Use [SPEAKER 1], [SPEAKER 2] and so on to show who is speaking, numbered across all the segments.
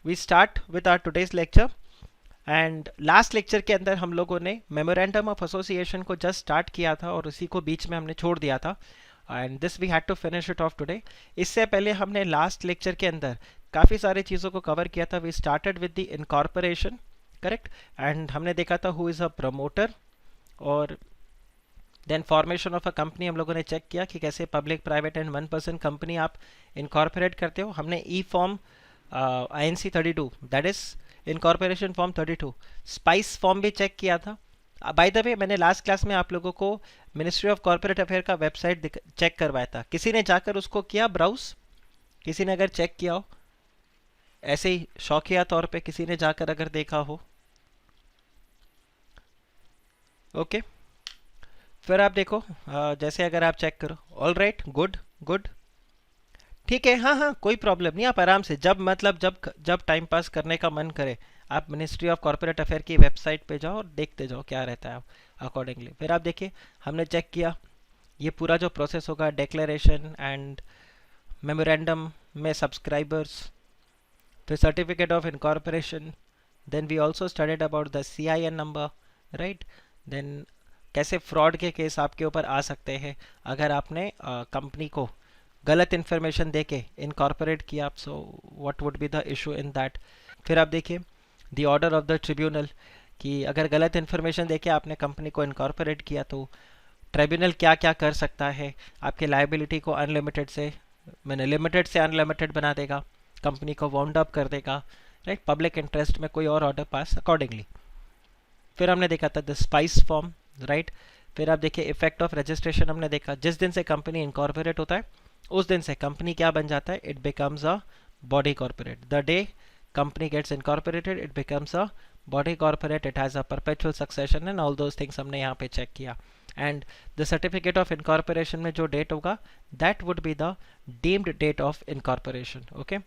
[SPEAKER 1] We start with our today's lecture. And last lecture के अंदर हम लोगों ने मेमोरेंडम ऑफ एसोसिएशन को जस्ट स्टार्ट किया था और उसी को बीच में हमने छोड़ दिया था, and this we had to finish it off today. इससे पहले हमने लास्ट लेक्चर के अंदर काफ़ी सारी चीज़ों को कवर किया था। We started with the incorporation, correct, and हमने देखा था हु इज़ अ प्रमोटर, और then formation of a company हम लोगों ने चेक किया कि कैसे पब्लिक, प्राइवेट एंड 1% कंपनी आप इनकॉर्पोरेट करते हो। हमने e form INC 32, that is incorporation form 32, spice form भी चेक किया था। बाय द वे, मैंने लास्ट क्लास में आप लोगों को मिनिस्ट्री ऑफ कॉर्पोरेट अफेयर का वेबसाइट चेक करवाया था। किसी ने जाकर उसको किया ब्राउज? किसी ने अगर चेक किया हो, ऐसे ही शौकिया तौर पे किसी ने जाकर अगर देखा हो? ओके, फिर आप देखो, जैसे अगर आप चेक करो, ऑल राइट, गुड गुड, ठीक है, हाँ हाँ, कोई प्रॉब्लम नहीं। आप आराम से जब मतलब जब टाइम पास करने का मन करे, आप मिनिस्ट्री ऑफ कॉर्पोरेट अफेयर की वेबसाइट पे जाओ और देखते जाओ क्या रहता है अकॉर्डिंगली। फिर आप देखिए, हमने चेक किया ये पूरा जो प्रोसेस होगा, डिक्लेरेशन एंड मेमोरेंडम में सब्सक्राइबर्स, फिर certificate of incorporation, then we also studied about the CIN number, right. Then कैसे फ्रॉड के केस आपके ऊपर आ सकते हैं अगर आपने कंपनी को गलत इन्फॉर्मेशन देके इनकॉर्पोरेट किया, so what would be the issue in that. फिर आप देखिए the order of the tribunal, कि अगर गलत इन्फॉर्मेशन देके आपने कंपनी को इनकॉर्पोरेट किया तो ट्रिब्यूनल क्या क्या कर सकता है। आपके लाइबिलिटी को अनलिमिटेड से, मैंने लिमिटेड से अनलिमिटेड बना देगा, कंपनी को वाउंड अप कर देगा, राइट, पब्लिक इंटरेस्ट में कोई और ऑर्डर पास अकॉर्डिंगली। फिर हमने देखा था द स्पाइस फॉर्म, राइट। फिर आप देखिए इफेक्ट ऑफ रजिस्ट्रेशन, हमने देखा जिस दिन से कंपनी इनकॉर्पोरेट होता है उस दिन से कंपनी क्या बन जाता है, it becomes a body corporate. The day company gets incorporated it becomes a body corporate, it has a perpetual succession and all those things हमने यहाँ पे चेक किया। And the certificate of incorporation में जो डेट होगा that would be the deemed date of incorporation, okay.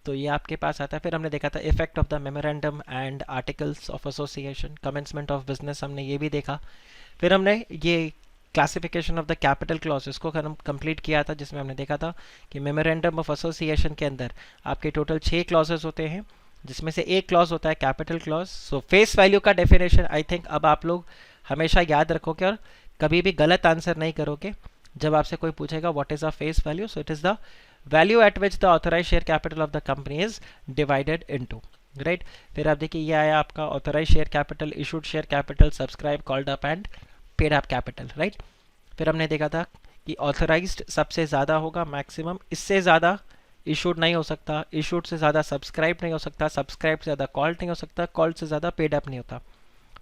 [SPEAKER 1] तो ये आपके पास आता है। फिर हमने देखा था effect of the memorandum and articles of association, commencement of business, हमने ये भी देखा। फिर हमने ये classification of the capital clause इसको कंप्लीट किया था, जिसमें हमने देखा था कि मेमोरेंडम ऑफ एसोसिएशन के अंदर आपके टोटल 6 क्लॉजेस होते हैं, जिसमें से एक क्लॉज होता है कैपिटल क्लॉज। सो फेस वैल्यू का डेफिनेशन आई थिंक अब आप लोग हमेशा याद रखोगे और कभी भी गलत आंसर नहीं करोगे जब आपसे कोई पूछेगा what is a face value. So it is the value at which the authorised share capital of the company is divided into, right. फिर आप देखिए ये आया आपका authorised share capital, issued share capital, subscribe, called up and paid up capital, right. फिर हमने देखा था कि ऑथराइज्ड सबसे ज़्यादा होगा मैक्सिमम, इससे ज़्यादा इशूड नहीं हो सकता, इशूड से ज़्यादा सब्सक्राइब नहीं हो सकता, सब्सक्राइब से ज़्यादा कॉल्ड नहीं हो सकता, कॉल्ड से ज़्यादा पेड अप नहीं होता।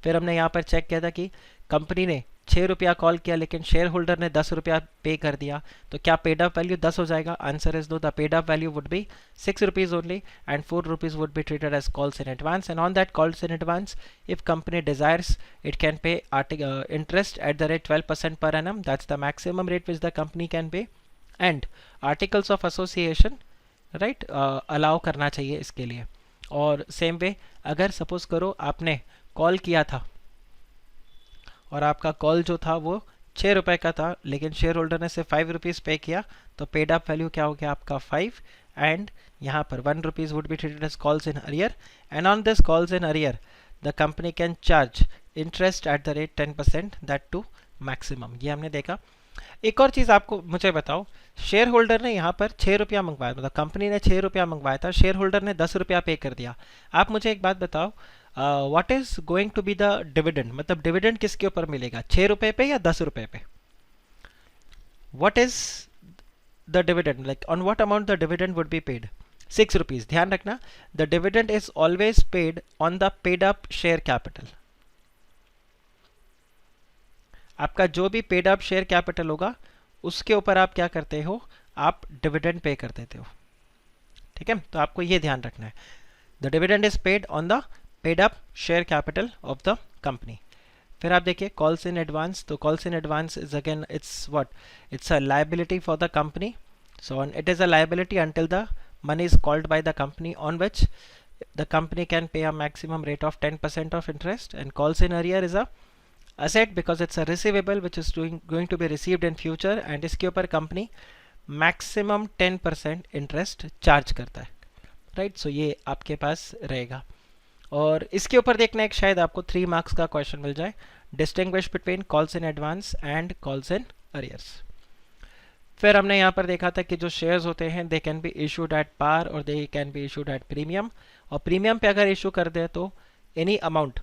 [SPEAKER 1] फिर हमने यहाँ पर चेक किया था कि कंपनी ने 6 रुपया कॉल किया लेकिन शेयर होल्डर ने 10 रुपया पे कर दिया, तो क्या पेड अप वैल्यू 10 हो जाएगा? Answer is no, the paid up value would be 6 rupees only and 4 rupees would be treated as calls in advance, and on that calls in advance if company desires it can pay interest at the rate 12% per annum, that's the maximum rate which the company can pay, and articles of association, right, allow करना चाहिए इसके लिए। और same way अगर suppose करो आपने call किया था और आपका कॉल जो था वो 6 रुपए का था लेकिन शेयर होल्डर ने सिर्फ 5 रुपीज़ पे किया, तो पेड अप वैल्यू क्या हो गया आपका 5, एंड यहाँ पर 1 rupees would be treated as calls in arrear, and on this calls in arrear the company can charge interest at the rate 10%, that to maximum. ये हमने देखा। एक और चीज़ आपको मुझे बताओ, शेयर होल्डर ने यहाँ पर 6 रुपया मंगवाया, मतलब कंपनी ने 6 रुपया मंगवाया था, शेयर होल्डर ने 10 रुपया पे कर दिया। आप मुझे एक बात बताओ, what is going to be the dividend, मतलब डिविडेंड किसके ऊपर मिलेगा, 6 रुपये पे या 10 रुपये पे? What is the dividend, like on what amount the dividend would be paid? 6 rupees. ध्यान रखना, the dividend is always paid on the paid up share capital. आपका जो भी पेड अप शेयर कैपिटल होगा उसके ऊपर आप क्या करते हो, आप डिविडेंड पे कर देते हो, ठीक है। तो आपको ये ध्यान रखना है, the dividend is paid on the paid up share capital of the company. फिर आप देखिए कॉल्स इन एडवांस, तो calls in advance is again it's what, it's a liability for the company, so it is a liability until the money is called by the company on which the company can pay a maximum rate of 10% of interest, and calls in arrear is a asset because it's a receivable which is going to be received in future, and इसके ऊपर company maximum 10% interest charge करता है, right. सो ये आपके पास रहेगा। और इसके ऊपर देखना एक शायद आपको 3 मार्क्स का क्वेश्चन मिल जाए, distinguish between calls in advance and calls in arrears. फिर हमने यहाँ पर देखा था कि जो शेयर्स होते हैं they can be issued at par और they can be issued at premium, और प्रीमियम पे अगर इशू कर दे तो any amount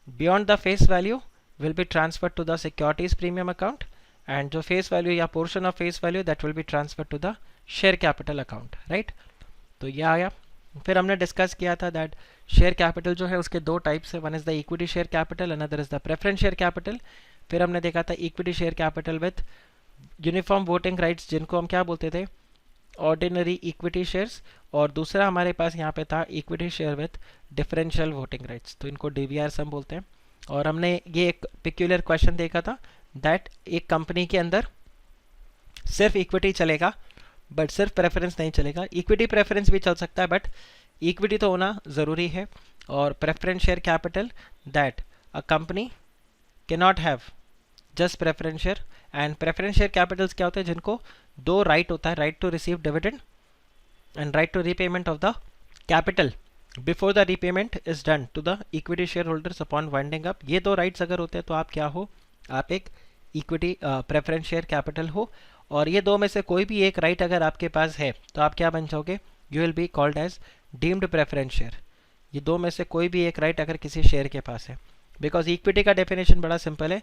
[SPEAKER 1] beyond the face value will be transfer to the securities premium account, and जो फेस वैल्यू या portion of face value that will be transfer to the share capital account, right. तो ये आया। फिर हमने discuss किया था that share capital जो है उसके दो टाइप्स है, one is the equity share capital, another is the preference share capital. फिर हमने देखा था equity share capital with uniform voting rights, जिनको हम क्या बोलते थे, ऑर्डिनरी इक्विटी शेयर्स, और दूसरा हमारे पास यहाँ पे था equity share with differential voting rights, तो इनको डीवीआर हम बोलते हैं। और हमने ये एक पिक्यूलर क्वेश्चन देखा था दैट एक कंपनी के अंदर सिर्फ इक्विटी चलेगा बट सिर्फ प्रेफरेंस नहीं चलेगा, इक्विटी प्रेफरेंस भी चल सकता है बट इक्विटी तो होना ज़रूरी है। और preference share capital that a company can not have just preference share, and preference share capitals क्या होते हैं जिनको दो राइट होता है, right to receive dividend and right to repayment of the capital before the repayment is done to the equity share holders upon winding up. ये दो rights अगर होते हैं तो आप क्या हो, आप एक इक्विटी प्रेफरेंस शेयर कैपिटल हो। और ये दो में से कोई भी एक राइट अगर आपके पास है तो आप क्या बन जाओगे, you will be called as deemed preference share. ये दो में से कोई भी एक राइट अगर किसी शेयर के पास है, बिकॉज इक्विटी का डेफिनेशन बड़ा सिंपल है,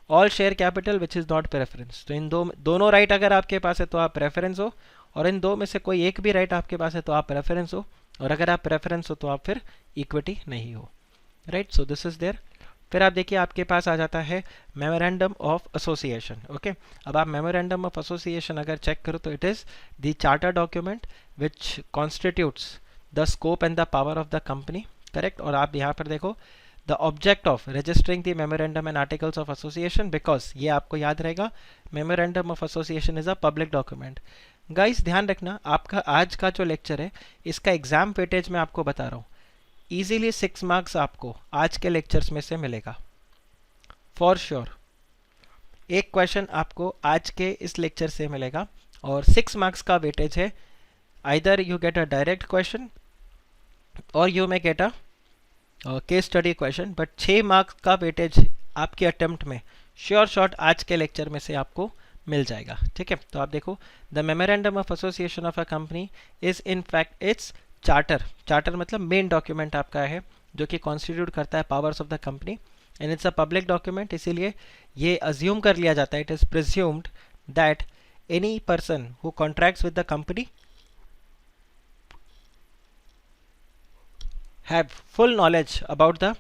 [SPEAKER 1] all share capital which is not preference. तो इन दोनों राइट अगर आपके पास है तो आप प्रेफरेंस हो, और इन दो में से कोई एक भी राइट आपके पास है तो आप प्रेफरेंस हो, और अगर आप प्रेफरेंस हो तो आप फिर इक्विटी नहीं हो, right. So this is there. फिर आप देखिए आपके पास आ जाता है मेमोरेंडम ऑफ एसोसिएशन। ओके, अब आप मेमोरेंडम ऑफ एसोसिएशन अगर चेक करो तो it is the charter document which constitutes the scope and the power of the company, correct. और आप यहाँ पर देखो the object of registering the memorandum and articles of association, because ये आपको याद रहेगा memorandum of association is a public document. Guys ध्यान रखना, आपका आज का जो लेक्चर है इसका एग्जाम वेटेज मैं आपको बता रहा हूँ, इजीली 6 मार्क्स आपको आज के लेक्चर्स में से मिलेगा फॉर श्योर। एक क्वेश्चन आपको आज के इस लेक्चर से मिलेगा और 6 मार्क्स का वेटेज है, either you get a direct question और you may get a case study question, but 6 marks का वेटेज आपके अटेम्प्ट में श्योर शॉट आज के लेक्चर में से आपको मिल जाएगा, ठीक है। तो आप देखो the memorandum of association of a company is in fact it's charter, charter मतलब मेन डॉक्यूमेंट आपका है जो कि कॉन्स्टिट्यूट करता है powers of the company, and it's a public document, इसीलिए ये अज्यूम कर लिया जाता है, it is presumed that any person who contracts with the company have full knowledge about the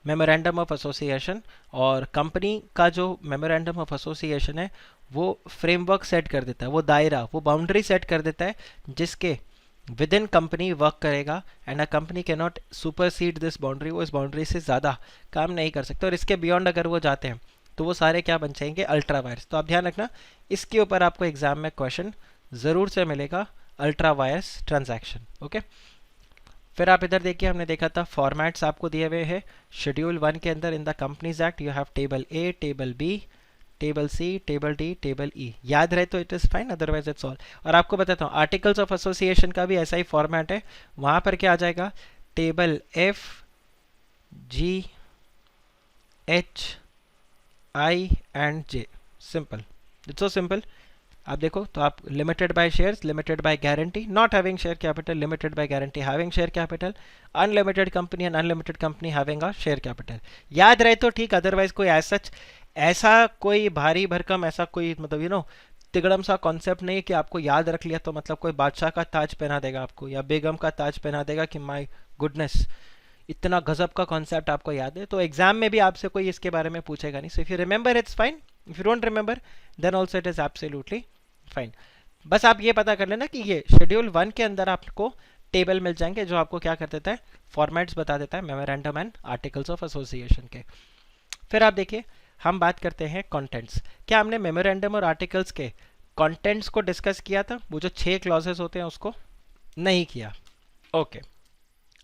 [SPEAKER 1] memorandum of association. और कंपनी का जो मेमोरेंडम ऑफ एसोसिएशन है वो फ्रेमवर्क सेट कर देता है, वो दायरा, वो बाउंड्री सेट कर देता है जिसके विद इन कंपनी वर्क करेगा, and a company can not supersede this boundary, वो इस बाउंड्री से ज़्यादा काम नहीं कर सकते, और इसके बियॉन्ड अगर वो जाते हैं तो वो सारे क्या बन जाएंगे, अल्ट्रा वायर्स। तो आप ध्यान रखना इसके ऊपर आपको एग्जाम में क्वेश्चन ज़रूर से मिलेगा, अल्ट्रा वायर्स ट्रांजैक्शन, ओके। फिर आप इधर देखिए हमने देखा था फॉर्मेट्स आपको दिए हुए हैं शेड्यूल 1 के अंदर, in the companies act you have table A, table B, table C, table D, table E, याद रहे तो it is fine, otherwise it's all. और आपको बताता हूँ आर्टिकल्स ऑफ एसोसिएशन का भी ऐसा ही फॉर्मेट है, वहाँ पर क्या आ जाएगा, table F, G, H, I and J, simple, it's so simple. आप देखो तो आप limited by shares, limited by guarantee, not having share capital, limited by guarantee having share capital, unlimited company and unlimited company having a share capital. याद रहे तो ठीक, otherwise कोई ऐसा कोई भारी भरकम ऐसा कोई मतलब यू नो तिगड़म सा कॉन्सेप्ट नहीं है कि आपको याद रख लिया तो मतलब कोई बादशाह का ताज पहना देगा आपको या बेगम का ताज पहना देगा कि माय गुडनेस इतना गजब का कॉन्सेप्ट आपको याद है। तो एग्जाम में भी आपसे कोई इसके बारे में पूछेगा नहीं। So if you remember it's fine, if you don't remember then also it is absolutely fine. बस आप ये पता कर लेना कि ये शेड्यूल 1 के अंदर आपको टेबल मिल जाएंगे जो आपको क्या कर देता है, फॉर्मेट्स बता देता है memorandum and articles of association के। फिर आप देखिए हम बात करते हैं कंटेंट्स। क्या हमने मेमोरेंडम और आर्टिकल्स के कंटेंट्स को डिस्कस किया था, वो जो 6 क्लॉजेस होते हैं उसको? नहीं किया, ओके।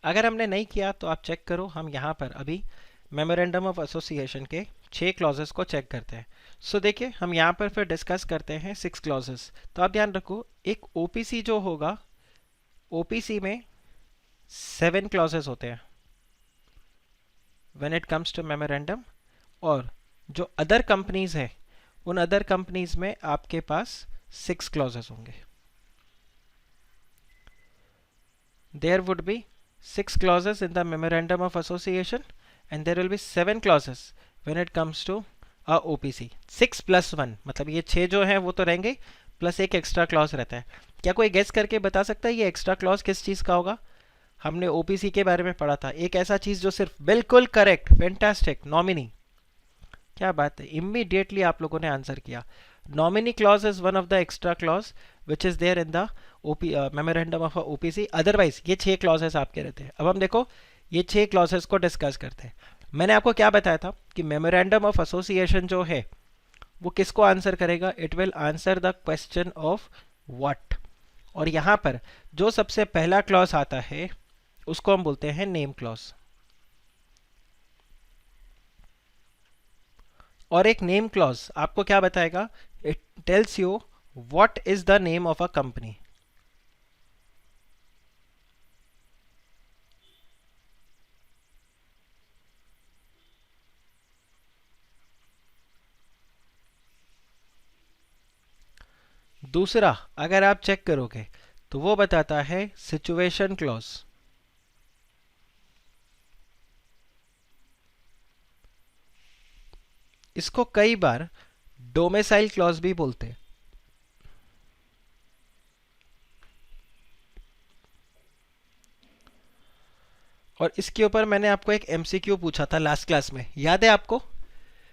[SPEAKER 1] अगर हमने नहीं किया तो आप चेक करो, हम यहाँ पर अभी मेमोरेंडम ऑफ एसोसिएशन के 6 क्लॉजेस को चेक करते हैं। सो देखिए हम यहाँ पर फिर डिस्कस करते हैं 6 क्लॉजेस। तो आप ध्यान रखो, एक ओपीसी जो होगा, ओपीसी में 7 क्लॉजेस होते हैं when it comes to memorandum, और जो अदर कंपनीज है उन अदर कंपनीज में आपके पास 6 क्लॉजेस होंगे. There would be 6 clauses in the memorandum of association and there will be 7 clauses when it comes to a OPC. 6 plus 1 मतलब ये 6 जो हैं वो तो रहेंगे, प्लस एक एक्स्ट्रा क्लॉज रहता है. क्या कोई गेस करके बता सकता है ये एक्स्ट्रा क्लॉज किस चीज़ का होगा? हमने OPC के बारे में पढ़ा था, एक ऐसा चीज़ जो सिर्फ बिल्कुल करेक्ट, फैंटास्टिक, नॉमिनी. क्या बात है, इमीडिएटली आप लोगों ने आंसर किया. Nominee clause is one of the extra clause which is there in the memorandum of OPC. Otherwise ये 6 क्लॉजेस आपके रहते हैं. अब हम देखो ये 6 क्लॉजेस को डिस्कस करते हैं. मैंने आपको क्या बताया था कि मेमोरेंडम ऑफ एसोसिएशन जो है वो किसको आंसर करेगा? It will answer the question of what. और यहाँ पर जो सबसे पहला क्लॉज आता है उसको हम बोलते हैं नेम क्लॉज. और एक नेम क्लॉज आपको क्या बताएगा? It tells you what is the name of a company. दूसरा अगर आप चेक करोगे तो वो बताता है सिचुएशन क्लॉज. इसको कई बार डोमिसाइल क्लॉज भी बोलते हैं. और इसके ऊपर मैंने आपको एक MCQ पूछा था लास्ट क्लास में, याद है आपको?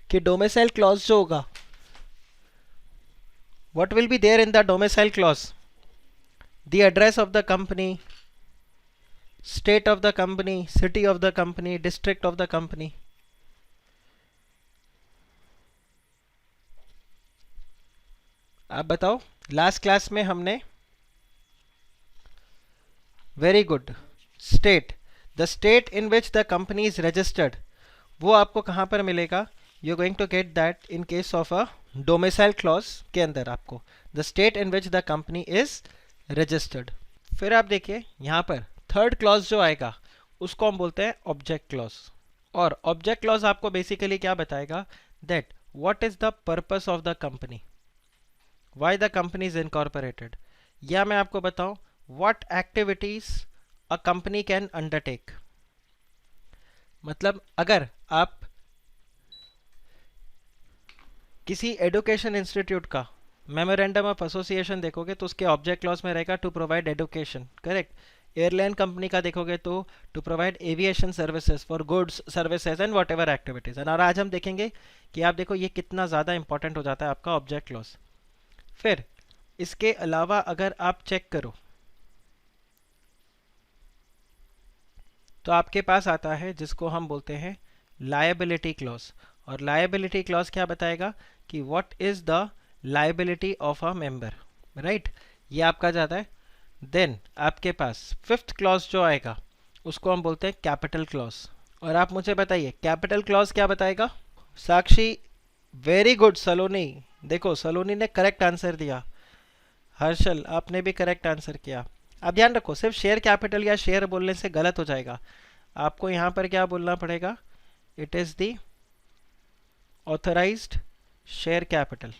[SPEAKER 1] कि डोमिसाइल क्लॉज जो होगा, what will be there in the domicile clause? The address of the company, state of the company, city of the company, district of the company. आप बताओ. लास्ट क्लास में हमने very good state, the state in which the company is registered, वो आपको कहाँ पर मिलेगा? You going to get that in case of a domicile clause के अंदर आपको the state in which the company is registered. फिर आप देखिए यहाँ पर थर्ड क्लॉज जो आएगा उसको हम बोलते हैं ऑब्जेक्ट क्लॉज. और ऑब्जेक्ट क्लॉज आपको बेसिकली क्या बताएगा? That what is the purpose of the company, why the company is incorporated, या मैं आपको बताऊं what activities a company can undertake. मतलब अगर आप किसी एडुकेशन इंस्टीट्यूट का मेमोरेंडम ऑफ एसोसिएशन देखोगे तो उसके ऑब्जेक्ट क्लॉज में रहेगा to provide education, correct. Airline company का देखोगे तो to provide aviation services for goods services and what ever activities. और आज हम देखेंगे कि आप देखो ये कितना ज़्यादा इंपॉर्टेंट हो जाता है आपका ऑब्जेक्ट क्लॉज. फिर इसके अलावा अगर आप चेक करो तो आपके पास आता है जिसको हम बोलते हैं लायबिलिटी क्लॉज. और लायबिलिटी क्लॉज क्या बताएगा? कि what is the liability of a member, right. ये आपका जाता है. देन आपके पास फिफ्थ क्लॉज जो आएगा उसको हम बोलते हैं कैपिटल क्लॉज. और आप मुझे बताइए कैपिटल क्लॉज क्या बताएगा? साक्षी वेरी गुड. सलोनी, देखो सलोनी ने करेक्ट आंसर दिया. हर्षल आपने भी करेक्ट आंसर किया. अब ध्यान रखो सिर्फ शेयर कैपिटल या शेयर बोलने से गलत हो जाएगा. आपको यहाँ पर क्या बोलना पड़ेगा? It is the authorised share capital,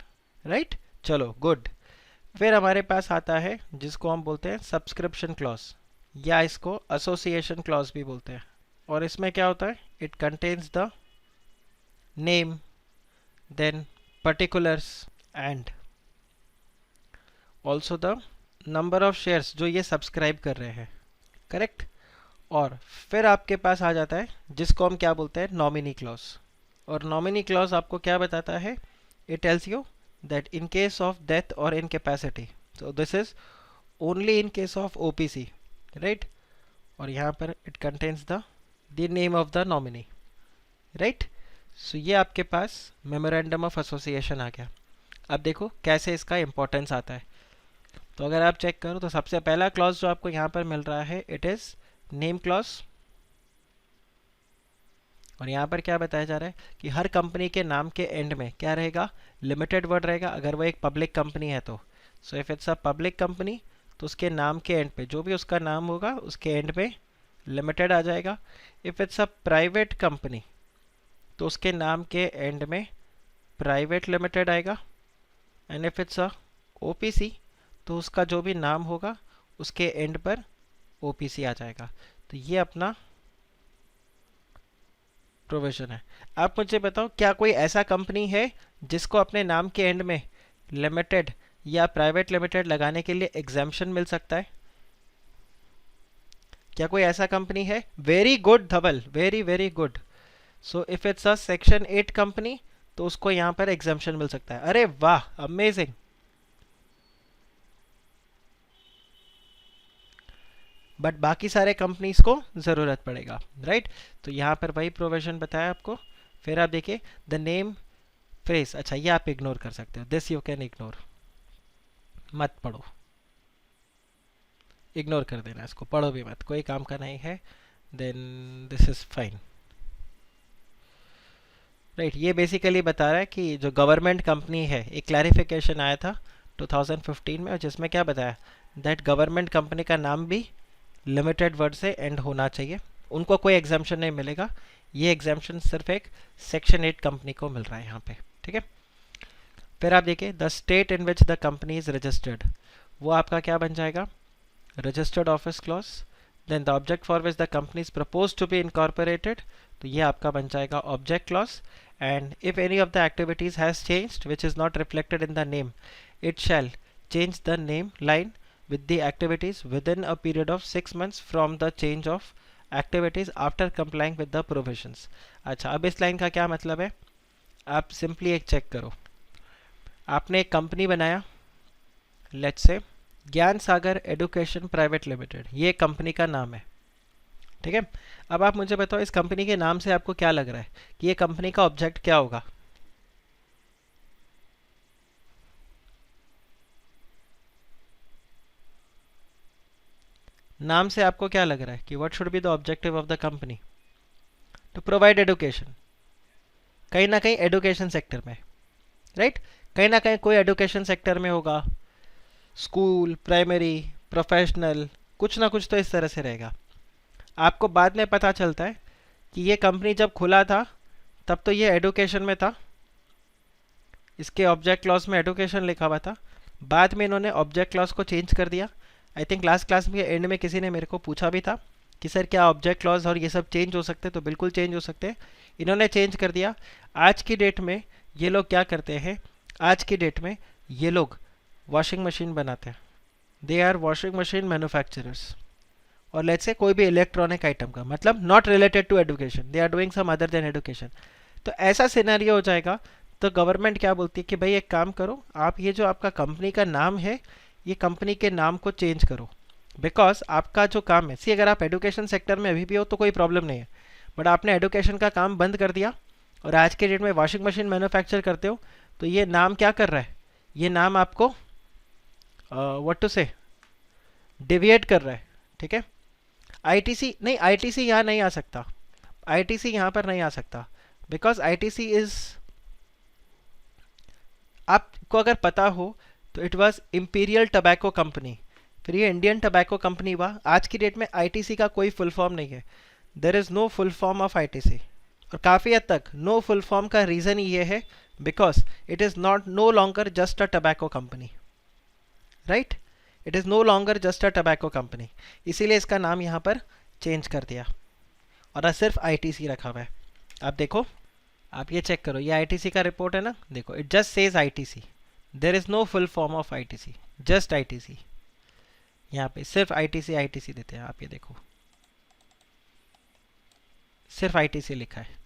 [SPEAKER 1] right. चलो गुड. फिर हमारे पास आता है जिसको हम बोलते हैं सब्सक्रिप्शन क्लॉज, या इसको एसोसिएशन क्लॉज भी बोलते हैं. और इसमें क्या होता है? It contains the name, then particulars and also the number of shares जो ये सब्सक्राइब कर रहे हैं, करेक्ट. और फिर आपके पास आ जाता है जिसको हम क्या बोलते हैं? Nominee clause. और नॉमिनी क्लॉज आपको क्या बताता है? It tells you that in case of death or incapacity, so this is only in case of OPC, right. और यहाँ पर it contains the name of the nominee, right. so ये आपके पास memorandum of association आ गया. अब देखो कैसे इसका importance आता है. तो अगर आप चेक करो तो सबसे पहला क्लॉज जो आपको यहाँ पर मिल रहा है इट इज नेम क्लॉज. और यहाँ पर क्या बताया जा रहा है कि हर कंपनी के नाम के एंड में क्या रहेगा? लिमिटेड वर्ड रहेगा अगर वो एक पब्लिक कंपनी है तो. सो if it's a public company तो उसके नाम के एंड पे जो भी उसका नाम होगा उसके एंड पे लिमिटेड आ जाएगा। If it's a private company तो उसके नाम के एंड में प्राइवेट लिमिटेड आएगा। And if it's a OPC तो उसका जो भी नाम होगा उसके एंड पर ओपीसी आ जाएगा। तो ये अपना प्रोविजन है। आप मुझे बताओ, क्या कोई ऐसा कंपनी है जिसको अपने नाम के एंड में लिमिटेड या प्राइवेट लिमिटेड लगाने के लिए एग्जाम्पशन मिल सकता है? क्या कोई ऐसा कंपनी है? Very good Dhaval, very very good. So if it's a section 8 company तो उसको यहाँ पर एग्जाम्पशन मिल सकता है। अरे वाह, अमेजिंग। बट बाकी सारे कंपनीज को ज़रूरत पड़ेगा, राइट? तो यहाँ पर वही प्रोविजन बताया आपको। फिर आप देखिए द नेम फ्रेज, अच्छा ये आप इग्नोर कर सकते हो, दिस यू कैन इग्नोर, मत पढ़ो, इग्नोर कर देना इसको, पढ़ो भी मत, कोई काम का नहीं है। Then this is fine, right? ये बेसिकली बता रहा है कि जो गवर्नमेंट कंपनी है, एक क्लैरिफिकेशन आया था 2015 में, और जिसमें क्या बताया दैट गवर्नमेंट कंपनी का नाम भी लिमिटेड वर्ड से एंड होना चाहिए, उनको कोई एग्जाम्पशन नहीं मिलेगा। ये एग्जाम्पशन सिर्फ एक सेक्शन 8 कंपनी को मिल रहा है यहाँ पे, ठीक है? फिर आप देखिए the state in which the company is registered, वो आपका क्या बन जाएगा? Registered office clause. Then the object for which the company is propose to be incorporated, तो ये आपका बन जाएगा object clause. And if any of the activities has changed which is not reflected in the name, it shall change the name line with the activities within a period of 6 months from the change of activities after complying with the provisions। अच्छा, अब इस line का क्या मतलब है? आप simply एक check करो, आपने एक कंपनी बनाया, लेट्स से ज्ञान सागर एडुकेशन प्राइवेट लिमिटेड, ये कंपनी का नाम है, ठीक है? अब आप मुझे बताओ इस कंपनी के नाम से आपको क्या लग रहा है कि ये कंपनी का ऑब्जेक्ट क्या होगा? नाम से आपको क्या लग रहा है कि what should be the objective of the company? To provide education, कहीं ना कहीं एडुकेशन सेक्टर में, राइट? कहीं ना कहीं कोई एडुकेशन सेक्टर में होगा, स्कूल, प्राइमरी, प्रोफेशनल, कुछ ना कुछ तो इस तरह से रहेगा। आपको बाद में पता चलता है कि ये कंपनी जब खुला था तब तो ये एडुकेशन में था, इसके ऑब्जेक्ट क्लॉज में एडुकेशन लिखा हुआ था, बाद में इन्होंने ऑब्जेक्ट क्लॉज को चेंज कर दिया। आई थिंक लास्ट क्लास में एंड में किसी ने मेरे को पूछा भी था कि सर क्या ऑब्जेक्ट क्लॉज और ये सब चेंज हो सकते हैं? तो बिल्कुल चेंज हो सकते हैं, इन्होंने चेंज कर दिया। आज की डेट में ये लोग क्या करते हैं? आज की डेट में ये लोग वॉशिंग मशीन बनाते हैं, they are washing machine manufacturers. और लेट्स से कोई भी इलेक्ट्रॉनिक आइटम का, मतलब not related to education, they are doing some other than education. तो ऐसा सिनेरियो हो जाएगा, तो गवर्नमेंट क्या बोलती है कि भाई एक काम करो, आप ये जो आपका कंपनी का नाम है, ये कंपनी के नाम को चेंज करो, बिकॉज आपका जो काम है, सी अगर आप एजुकेशन सेक्टर में अभी भी हो तो कोई प्रॉब्लम नहीं है, बट आपने एजुकेशन का काम बंद कर दिया और आज के डेट में वॉशिंग मशीन मैन्युफैक्चर करते हो, तो ये नाम क्या कर रहा है? ये नाम आपको व्हाट टू से डिविएट कर रहा है, ठीक है? आईटीसी नहीं, आईटीसी यहाँ नहीं आ सकता, आईटीसी यहाँ पर नहीं आ सकता, बिकॉज आईटीसी इज, आपको अगर पता हो तो it was imperial tobacco company, फिर ये इंडियन टबैको कंपनी हुआ। आज की डेट में आईटीसी का कोई फुल फॉर्म नहीं है, there is no full form of ITC. और काफ़ी हद तक नो फुल फॉर्म का रीज़न ये है because it is not no longer just a tobacco company, right? It is no longer just a tobacco company, इसीलिए इसका नाम यहाँ पर चेंज कर दिया और सिर्फ आईटीसी रखा हुआ है। आप देखो, आप ये चेक करो, ये आईटीसी का रिपोर्ट है ना, देखो it just says ITC, there is no full form of ITC, just ITC. यहाँ पे सिर्फ आईटीसी आईटीसी देते हैं, आप ये देखो सिर्फ आईटीसी लिखा है,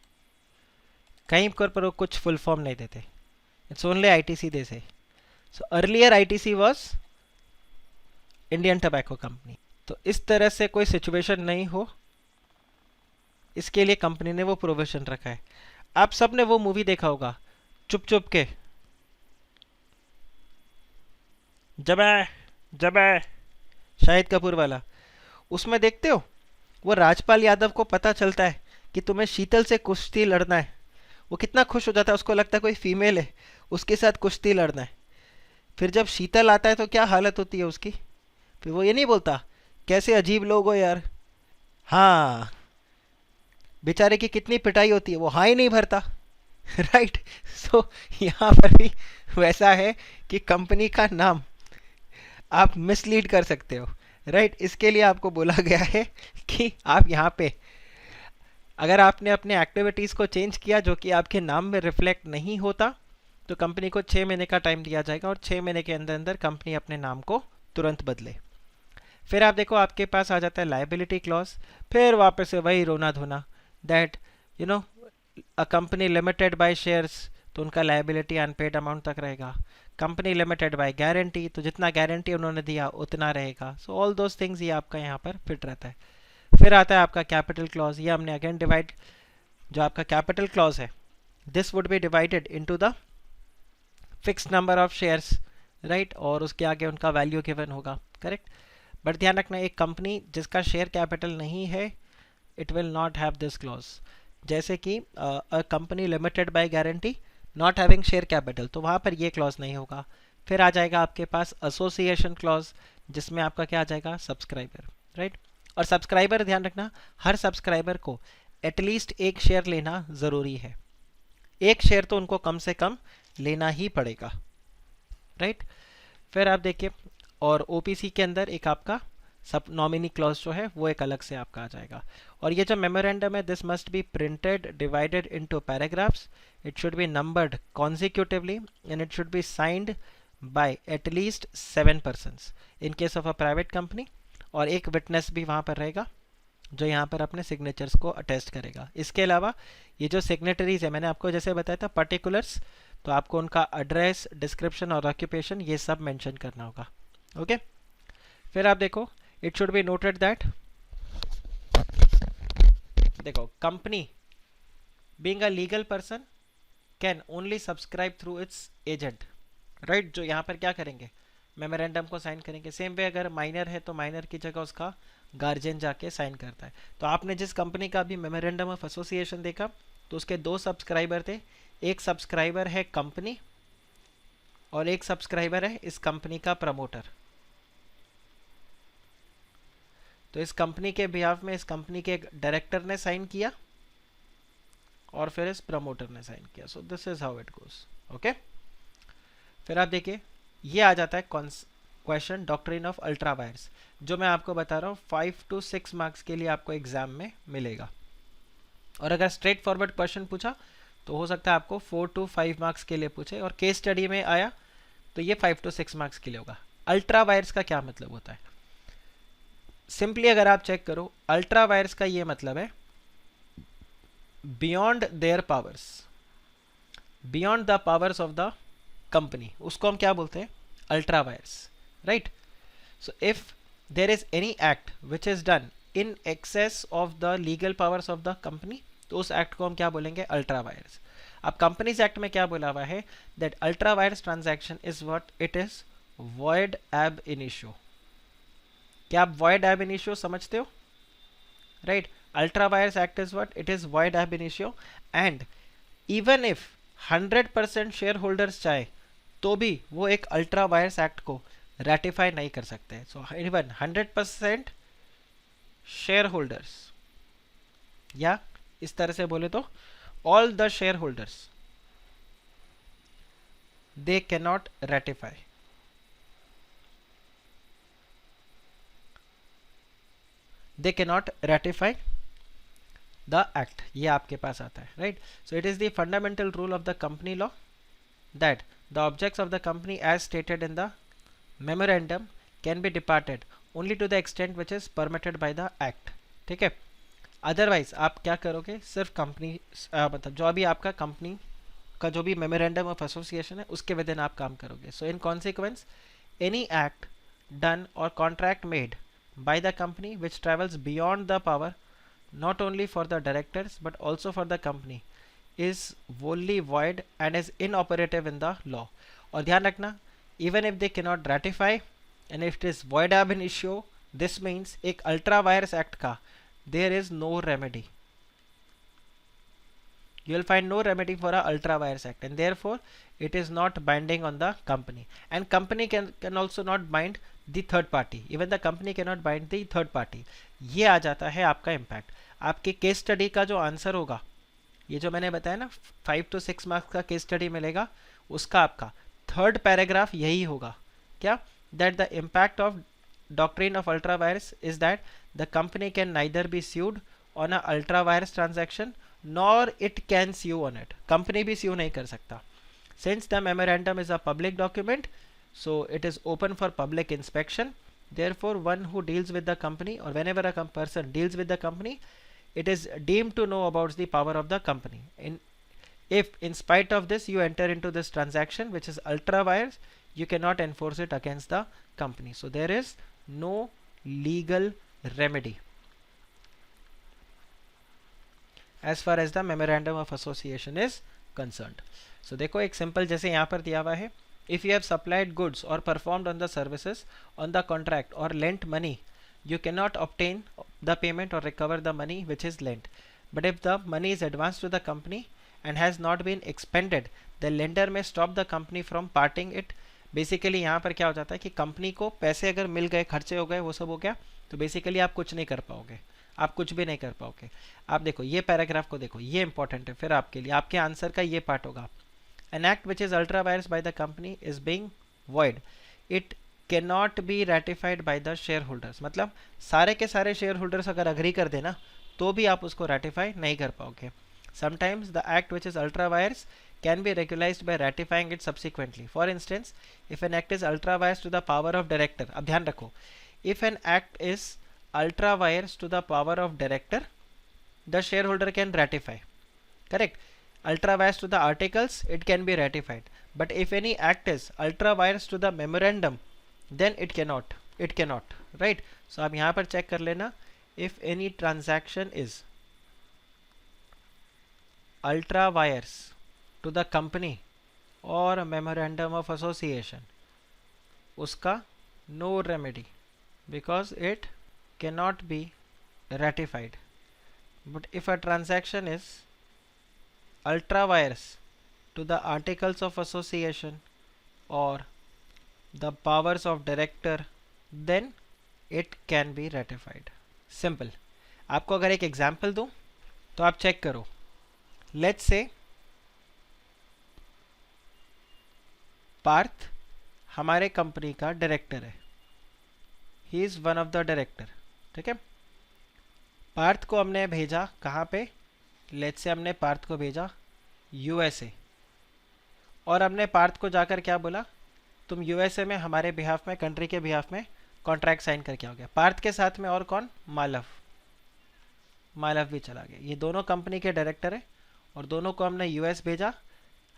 [SPEAKER 1] कहीं पर कुछ फुल फॉर्म नहीं देते, इट्स ओनली आईटीसी दे से। So earlier ITC was Indian tobacco company. तो इस तरह से कोई सिचुएशन नहीं हो, इसके लिए कंपनी ने वो प्रोविजन रखा है। आप सब ने वो मूवी देखा होगा चुप चुप के, जब शाहिद कपूर वाला, उसमें देखते हो वो राजपाल यादव को पता चलता है कि तुम्हें शीतल से कुश्ती लड़ना है, वो कितना खुश हो जाता है, उसको लगता है कोई फीमेल है उसके साथ कुश्ती लड़ना है। फिर जब शीतल आता है तो क्या हालत होती है उसकी, फिर वो ये नहीं बोलता कैसे अजीब लोग हो यार, हाँ, बेचारे की कितनी पिटाई होती है, वो हाँ ही नहीं भरता। राइट। सो यहाँ पर भी वैसा है कि कंपनी का नाम आप मिसलीड कर सकते हो। राइट, इसके लिए आपको बोला गया है कि आप यहाँ पे अगर आपने अपने एक्टिविटीज़ को चेंज किया जो कि आपके नाम में रिफ्लेक्ट नहीं होता, तो कंपनी को 6 महीने का टाइम दिया जाएगा और 6 महीने के अंदर अंदर कंपनी अपने नाम को तुरंत बदले। फिर आप देखो आपके पास आ जाता है लाइबिलिटी क्लॉज। फिर वापस से वही रोना धोना, that you know a company limited by shares, तो उनका लाइबिलिटी अनपेड अमाउंट तक रहेगा। कंपनी लिमिटेड बाय गारंटी, तो जितना गारंटी उन्होंने दिया उतना रहेगा। सो ऑल दोज थिंग्स ये आपका यहाँ पर फिट रहता है। फिर आता है आपका कैपिटल क्लॉज। ये हमने अगेन डिवाइड, जो आपका कैपिटल क्लॉज है, this would be divided into the fixed number of shares. Right, और उसके आगे उनका वैल्यू गिवन होगा। करेक्ट। बट ध्यान रखना, एक कंपनी जिसका शेयर कैपिटल नहीं है, it will not have this clause. जैसे कि a company limited by guarantee not having share capital, तो वहाँ पर ये क्लॉज नहीं होगा। फिर आ जाएगा आपके पास एसोसिएशन क्लॉज, जिसमें आपका क्या आ जाएगा, सब्सक्राइबर। राइट, और सब्सक्राइबर ध्यान रखना, हर सब्सक्राइबर को एटलीस्ट एक शेयर लेना ज़रूरी है। एक शेयर तो उनको कम से कम लेना ही पड़ेगा। राइट। फिर आप देखिए, और ओपीसी के अंदर एक आपका सब नॉमिनी क्लॉज जो है वो एक अलग से आपका आ जाएगा। और ये जो मेमोरेंडम है, this must be printed divided into paragraphs, it should B numbered consecutively and it should be signed by at least 7 persons in case of a private company, और एक विटनेस भी वहाँ पर रहेगा जो यहाँ पर अपने सिग्नेचर्स को अटेस्ट करेगा। इसके अलावा ये जो सिग्नेटरीज है, मैंने आपको जैसे बताया था पर्टिकुलर्स, तो आपको उनका एड्रेस, डिस्क्रिप्शन और ऑक्यूपेशन ये सब मेंशन करना होगा। ओके। फिर आप देखो, it should be noted that, देखो company being a legal person can only subscribe through its agent. Right, जो यहाँ पर क्या करेंगे, मेमोरेंडम को साइन करेंगे। सेम वे अगर माइनर है तो माइनर की जगह उसका गार्जियन जाके साइन करता है। तो आपने जिस कंपनी का भी मेमोरेंडम ऑफ एसोसिएशन देखा, तो उसके 2 सब्सक्राइबर थे। एक सब्सक्राइबर है कंपनी और एक सब्सक्राइबर है इस कंपनी का प्रमोटर। तो इस कंपनी के बिहाफ में इस कंपनी के एक डायरेक्टर ने साइन किया और फिर इस प्रमोटर ने साइन किया। सो this is how it goes. Okay. फिर आप देखिए, ये आ जाता है question doctrine of ultra vires, जो मैं आपको बता रहा हूँ 5 to 6 मार्क्स के लिए आपको एग्जाम में मिलेगा। और अगर स्ट्रेट फॉरवर्ड क्वेश्चन पूछा तो हो सकता है आपको 4 to 5 मार्क्स के लिए पूछे, और केस स्टडी में आया तो ये 5 to 6 मार्क्स के लिए होगा। अल्ट्रा वायर्स का क्या मतलब होता है, सिंपली अगर आप चेक करो, अल्ट्रा वायर्स का ये मतलब है beyond their powers, beyond the powers of the company, उसको हम क्या बोलते हैं, ultra vires. Right. So if there is any act which is done in excess of the legal powers of the company, तो उस एक्ट को हम क्या बोलेंगे, अल्ट्रा वायर्स। अब कंपनीज एक्ट में क्या बोला हुआ है, that ultra vires transaction is what it is, void एब इनिशियो। क्या आप वॉइड एब इनिशियो समझते हो, right. Ultra vires act is what it is, void एब initio, and even if 100% share holders चाहे तो भी वो एक अल्ट्रा वायर्स एक्ट को रेटिफाई नहीं कर सकते। सो इवन 100% शेयर होल्डर्स, या इस तरह से बोले तो all the share holders, they cannot ratify, they cannot ratify the act. ये आपके पास आता है। Right. So it is the fundamental rule of the company law that the objects of the company as stated in the memorandum can be departed only to the extent which is permitted by the act। ठीक है। Otherwise आप क्या करोगे, सिर्फ company मतलब जो अभी आपका कंपनी का जो भी मेमोरेंडम ऑफ एसोसिएशन है उसके विद इन आप काम करोगे। So in consequence any act done और contract made by the company which travels beyond the power not only for the directors but also for the company is wholly void and is inoperative in the law। और ध्यान रखना, even if they cannot ratify and if it is void ab initio, this means एक ultra vires act का there is no remedy, you will find no remedy for a ultra wires act and therefore it is not binding on the company, and company can also not bind the third party, even the company can not bind the third party. ये आ जाता है आपका impact. आपके case study का जो answer होगा, ये जो मैंने बताया ना 5 to 6 मार्क्स का केस स्टडी मिलेगा, उसका आपका थर्ड पैराग्राफ यही होगा। क्या? That the impact of doctrine of ultra vires is that the company can neither be sued on a ultra vires transaction nor it can sue on it. Company भी sue नहीं कर सकता। Since the memorandum is a public document, so it is open for public inspection. Therefore, one who deals with the company, or whenever a person deals with the company, it is deemed to know about the power of the company. If in spite of this you enter into this transaction which is ultra vires, you cannot enforce it against the company. So there is no legal remedy as far as the memorandum of association is concerned. So देखो एक simple जैसे यहाँ पर दिया हुआ है, if you have supplied goods or performed on the services on the contract or lent money, you cannot obtain the payment or recover the money which is lent. But if the money is advanced to the company and has not been expended, the lender may stop the company from parting it. Basically यहाँ पर क्या हो जाता है कि company को पैसे अगर मिल गए, खर्चे हो गए, वो सब हो गया, तो बेसिकली आप कुछ नहीं कर पाओगे, आप कुछ भी नहीं कर पाओगे। आप देखो ये पैराग्राफ को देखो, ये इंपॉर्टेंट है फिर आपके लिए, आपके आंसर का ये पार्ट होगा। An act which is ultra vires by the company is being void. It cannot be ratified by the shareholders. मतलब सारे के सारे शेयर होल्डर्स अगर अग्री कर देना तो भी आप उसको ratify नहीं कर पाओगे। Sometimes the act which is ultra vires can be regularized by ratifying it subsequently. For instance, if an act is ultra vires to the power of director, अब ध्यान रखो, if an act is ultra vires to the power of director, the shareholder can ratify. Correct? Ultra vires to the articles, it can be ratified. But if any act is ultra vires to the memorandum, then it cannot. It cannot. Right? So आप यहाँ पर check कर लेना, if any transaction is ultra vires to the company or a memorandum of association, उसका no remedy because it cannot be ratified. But if a transaction is ultra vires to the articles of association or the powers of director, then it can be ratified. Simple. आपको अगर एक example दूं तो आप check करो। Let's say Partha हमारे company का director है, he is one of the director. ठीक है, पार्थ को हमने भेजा कहाँ पे, लेट्स से हमने पार्थ को भेजा यूएसए, और हमने पार्थ को जाकर क्या बोला, तुम यूएसए में हमारे बिहाफ में, कंट्री के बिहाफ में कॉन्ट्रैक्ट साइन करके आओगे। पार्थ के साथ में और कौन, मालव, मालव भी चला गया। ये दोनों कंपनी के डायरेक्टर है और दोनों को हमने यूएस भेजा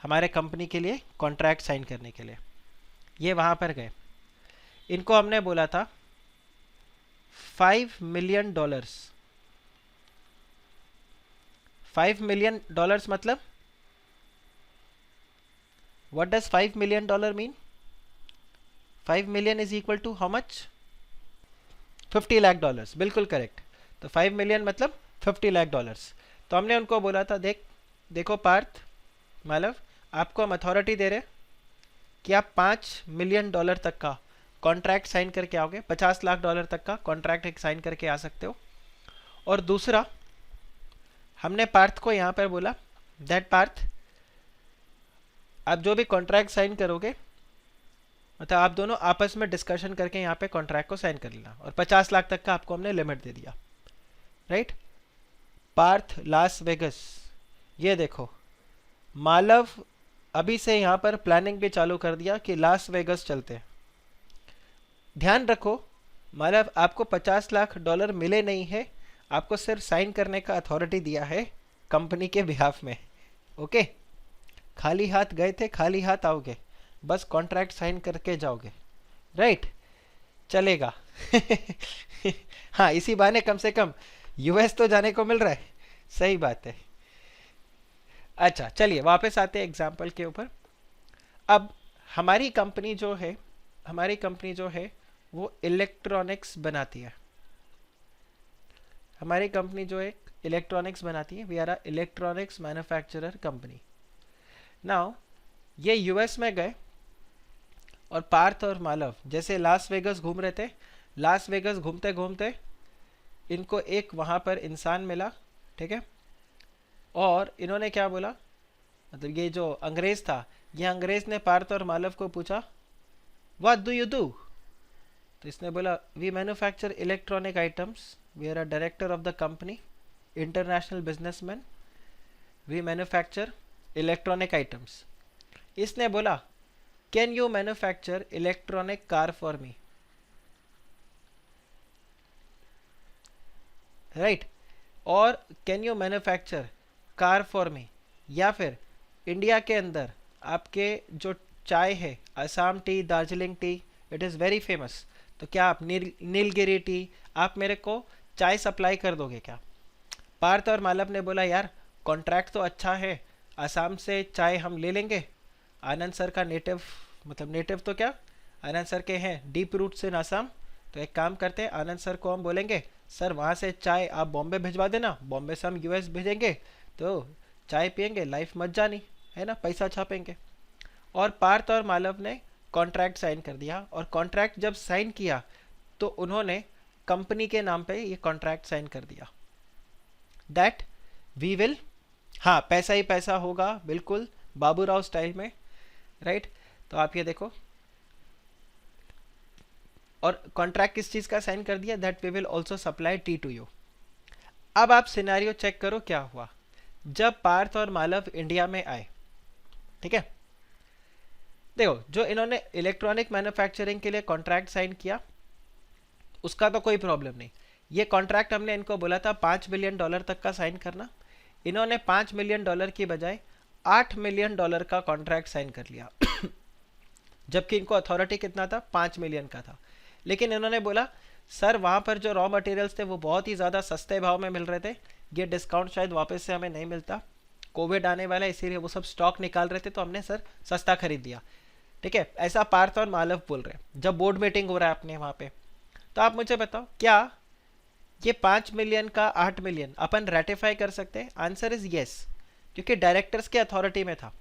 [SPEAKER 1] हमारे कंपनी के लिए कॉन्ट्रैक्ट साइन करने के लिए। ये वहाँ पर गए, इनको हमने बोला था $5 million। $5 million मतलब what does $5 million mean? 5 million is equal to how much? $50 lakh। बिल्कुल करेक्ट। तो 5 million मतलब $50 lakh। तो हमने उनको बोला था, देखो पार्थ, मालव, आपको हम अथॉरिटी दे रहे कि आप $5 million तक का कॉन्ट्रैक्ट साइन करके आओगे, $50 लाख तक का कॉन्ट्रैक्ट साइन करके आ सकते हो। और दूसरा, हमने पार्थ को यहाँ पर बोला दैट पार्थ, आप जो भी कॉन्ट्रैक्ट साइन करोगे, मतलब आप दोनों आपस में डिस्कशन करके यहाँ पे कॉन्ट्रैक्ट को साइन कर लेना, और 50 लाख तक का आपको हमने लिमिट दे दिया। राइट? पार्थ लास वेगस, ये देखो मालव अभी से यहाँ पर प्लानिंग भी चालू कर दिया कि लास वेगस चलते हैं। ध्यान रखो मालव, आपको $50 लाख मिले नहीं है, आपको सिर्फ साइन करने का अथॉरिटी दिया है कंपनी के बिहाफ में। ओके, खाली हाथ गए थे, खाली हाथ आओगे, बस कॉन्ट्रैक्ट साइन करके जाओगे। राइट? चलेगा। हाँ, इसी बहाने कम से कम यूएस तो जाने को मिल रहा है। सही बात है। अच्छा, चलिए वापस आते हैं एग्जाम्पल के ऊपर। अब हमारी कंपनी जो है वो इलेक्ट्रॉनिक्स बनाती है। हमारी कंपनी जो है इलेक्ट्रॉनिक्स बनाती है। We are a electronics manufacturer company. Now ये यूएस में गए और पार्थ और मालव जैसे लास वेगस घूम रहे थे, लास वेगस घूमते घूमते इनको एक वहाँ पर इंसान मिला, ठीक है, और इन्होंने क्या बोला, मतलब ये जो अंग्रेज था, ये अंग्रेज ने पार्थ और मालव को पूछा व्हाट डू यू डू। तो इसने बोला we manufacture electronic items, we are a director of the company, international businessman, we manufacture electronic items. इसने बोला can you manufacture electronic car for me, right, और can you manufacture car for me, या फिर India के अंदर आपके जो चाय है, Assam tea, Darjeeling tea, it is very famous, तो क्या आप नीलगिरी टी, आप मेरे को चाय सप्लाई कर दोगे क्या। पार्थ और मालव ने बोला यार कॉन्ट्रैक्ट तो अच्छा है, असम से चाय हम ले लेंगे, आनंद सर का नेटिव, मतलब नेटिव तो क्या, आनंद सर के हैं डीप रूट्स इन असम, तो एक काम करते हैं आनंद सर को हम बोलेंगे सर वहाँ से चाय आप बॉम्बे भिजवा देना, बॉम्बे से हम यूएस भेजेंगे, तो चाय पियेंगे, लाइफ मत जानी है ना, पैसा छापेंगे। और पार्थ और मालव ने कॉन्ट्रैक्ट साइन कर दिया, और कॉन्ट्रैक्ट जब साइन किया तो उन्होंने कंपनी के नाम पे ये कॉन्ट्रैक्ट साइन कर दिया दैट वी विल, हाँ पैसा ही पैसा होगा, बिल्कुल बाबू राव स्टाइल में, राइट। तो आप ये देखो, और कॉन्ट्रैक्ट किस चीज़ का साइन कर दिया, that we will also supply tea to you. अब आप सिनेरियो चेक करो क्या हुआ जब पार्थ और मालव इंडिया में आए, ठीक है। देखो जो इन्होंने इलेक्ट्रॉनिक मैन्युफैक्चरिंग के लिए कॉन्ट्रैक्ट साइन किया उसका तो कोई प्रॉब्लम नहीं, ये कॉन्ट्रैक्ट हमने इनको बोला था $5 मिलियन तक का साइन करना, इन्होंने $5 मिलियन की बजाय $8 मिलियन का कॉन्ट्रैक्ट साइन कर लिया जबकि इनको अथॉरिटी कितना था, 5 मिलियन का था। लेकिन इन्होंने बोला सर वहाँ पर जो रॉ मटेरियल्स थे वो बहुत ही ज़्यादा सस्ते भाव में मिल रहे थे, ये डिस्काउंट शायद वापस से हमें नहीं मिलता, कोविड आने वाला है इसीलिए वो सब स्टॉक निकाल रहे थे, तो हमने सर सस्ता खरीद दिया, ठीक है। ऐसा पार्थ और मालव बोल रहे हैं जब बोर्ड मीटिंग हो रहा है अपने वहाँ पे। तो आप मुझे बताओ क्या ये 5 मिलियन का 8 मिलियन अपन रेटिफाई कर सकते हैं, आंसर इज यस, क्योंकि डायरेक्टर्स के अथॉरिटी में था,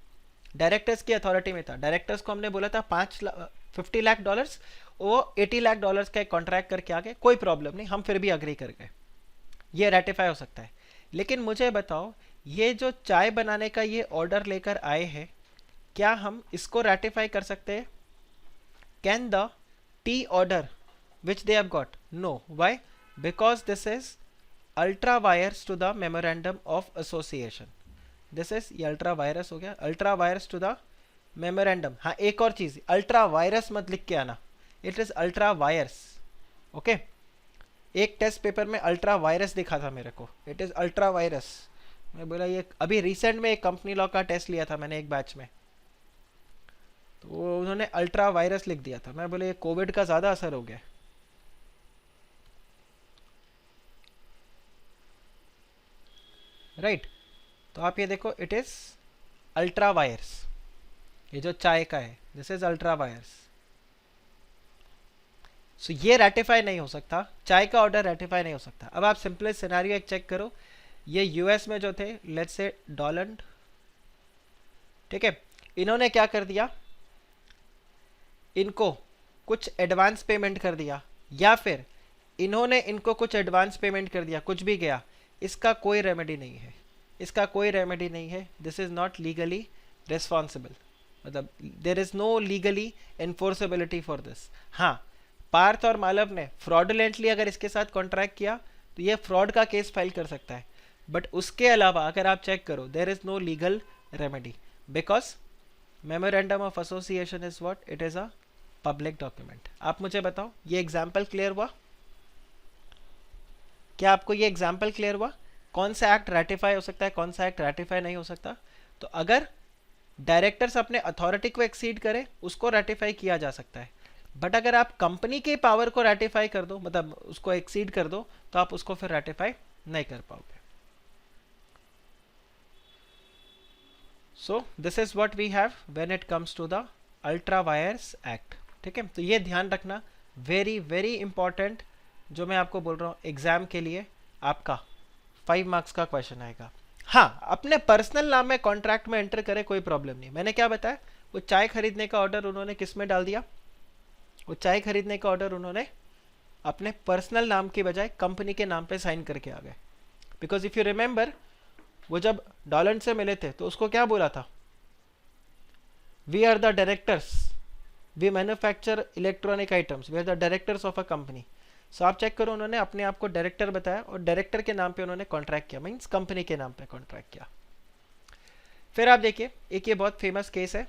[SPEAKER 1] डायरेक्टर्स की अथॉरिटी में था, डायरेक्टर्स को हमने बोला था $50 लाख, वो $80 लाख का एक कॉन्ट्रैक्ट करके आ गए, कोई प्रॉब्लम नहीं, हम फिर भी अग्री कर गए, ये रेटिफाई हो सकता है। लेकिन मुझे बताओ ये जो चाय बनाने का ये ऑर्डर लेकर आए हैं, क्या हम इसको रेटिफाई कर सकते हैं, can the tea order which they have got, no, why, because this is ultra vires to the memorandum of association, this is, ये अल्ट्रा वायरस हो गया, ultra vires to the memorandum. हाँ एक और चीज, अल्ट्रा वायरस मत लिख के आना, it is ultra wires, okay. एक टेस्ट पेपर में अल्ट्रा वायरस दिखा था मेरे को, इट इज अल्ट्रा वायरस, मैं बोला ये अभी रिसेंट में एक कंपनी लॉ का टेस्ट लिया था मैंने एक बैच में, तो उन्होंने अल्ट्रा वायरस लिख दिया था, मैं बोले ये कोविड का ज्यादा असर हो गया, राइट। तो आप ये देखो इट इज अल्ट्रा वायर्स, ये जो चाय का है दिस इज अल्ट्रा वायर्स, सो ये रेटिफाई नहीं हो सकता, चाय का ऑर्डर रेटिफाई नहीं हो सकता। अब आप सिंपलेस्ट सिनेरियो एक चेक करो, ये यूएस में जो थे लेट्स से डॉलंड, ठीक है, इन्होंने क्या कर दिया, इनको कुछ एडवांस पेमेंट कर दिया, या फिर इन्होंने इनको कुछ एडवांस पेमेंट कर दिया, कुछ भी गया, इसका कोई रेमेडी नहीं है, इसका कोई रेमेडी नहीं है, this is not legally responsible, मतलब there is no legally enforceability for this. हाँ पार्थ और मालव ने फ्रॉडुलेंटली अगर इसके साथ कॉन्ट्रैक्ट किया तो ये फ्रॉड का केस फाइल कर सकता है, बट उसके अलावा अगर आप चेक करो there is no legal remedy, because memorandum of association is what, it is a public document. आप मुझे बताओ ये एग्जाम्पल क्लियर हुआ, क्या आपको ये एग्जाम्पल क्लियर हुआ, कौन सा एक्ट रेटिफाई हो सकता है, कौन सा एक्ट रेटिफाई नहीं हो सकता। तो अगर डायरेक्टर्स अपने अथॉरिटी को एक्सीड करे उसको रेटिफाई किया जा सकता है, बट अगर आप कंपनी के पावर को रेटिफाई कर दो, मतलब उसको एक्सीड कर दो, तो आप उसको फिर रेटिफाई नहीं कर पाओगे। So this is what we have when it comes to the ultra vires act, ठीक है। तो ये ध्यान रखना, वेरी वेरी इंपॉर्टेंट, जो मैं आपको बोल रहा हूँ एग्जाम के लिए आपका 5 मार्क्स का क्वेश्चन आएगा। हाँ, अपने पर्सनल नाम में कॉन्ट्रैक्ट में एंटर करे, कोई प्रॉब्लम नहीं। मैंने क्या बताया, वो चाय खरीदने का ऑर्डर उन्होंने किस में डाल दिया, वो चाय खरीदने का ऑर्डर उन्होंने अपने पर्सनल नाम की बजाय कंपनी के नाम पे साइन करके आ गए। बिकॉज इफ यू रिमेंबर, वो जब डॉलर से मिले थे तो उसको क्या बोला था, we are the directors, we manufacture electronic items, we are the directors of a company. So आप चेक करो, उन्होंने अपने आप को डायरेक्टर बताया और डायरेक्टर के नाम पे उन्होंने कॉन्ट्रैक्ट किया, मीन्स कंपनी के नाम पे कॉन्ट्रैक्ट किया। फिर आप देखिए, एक ये बहुत फेमस केस है,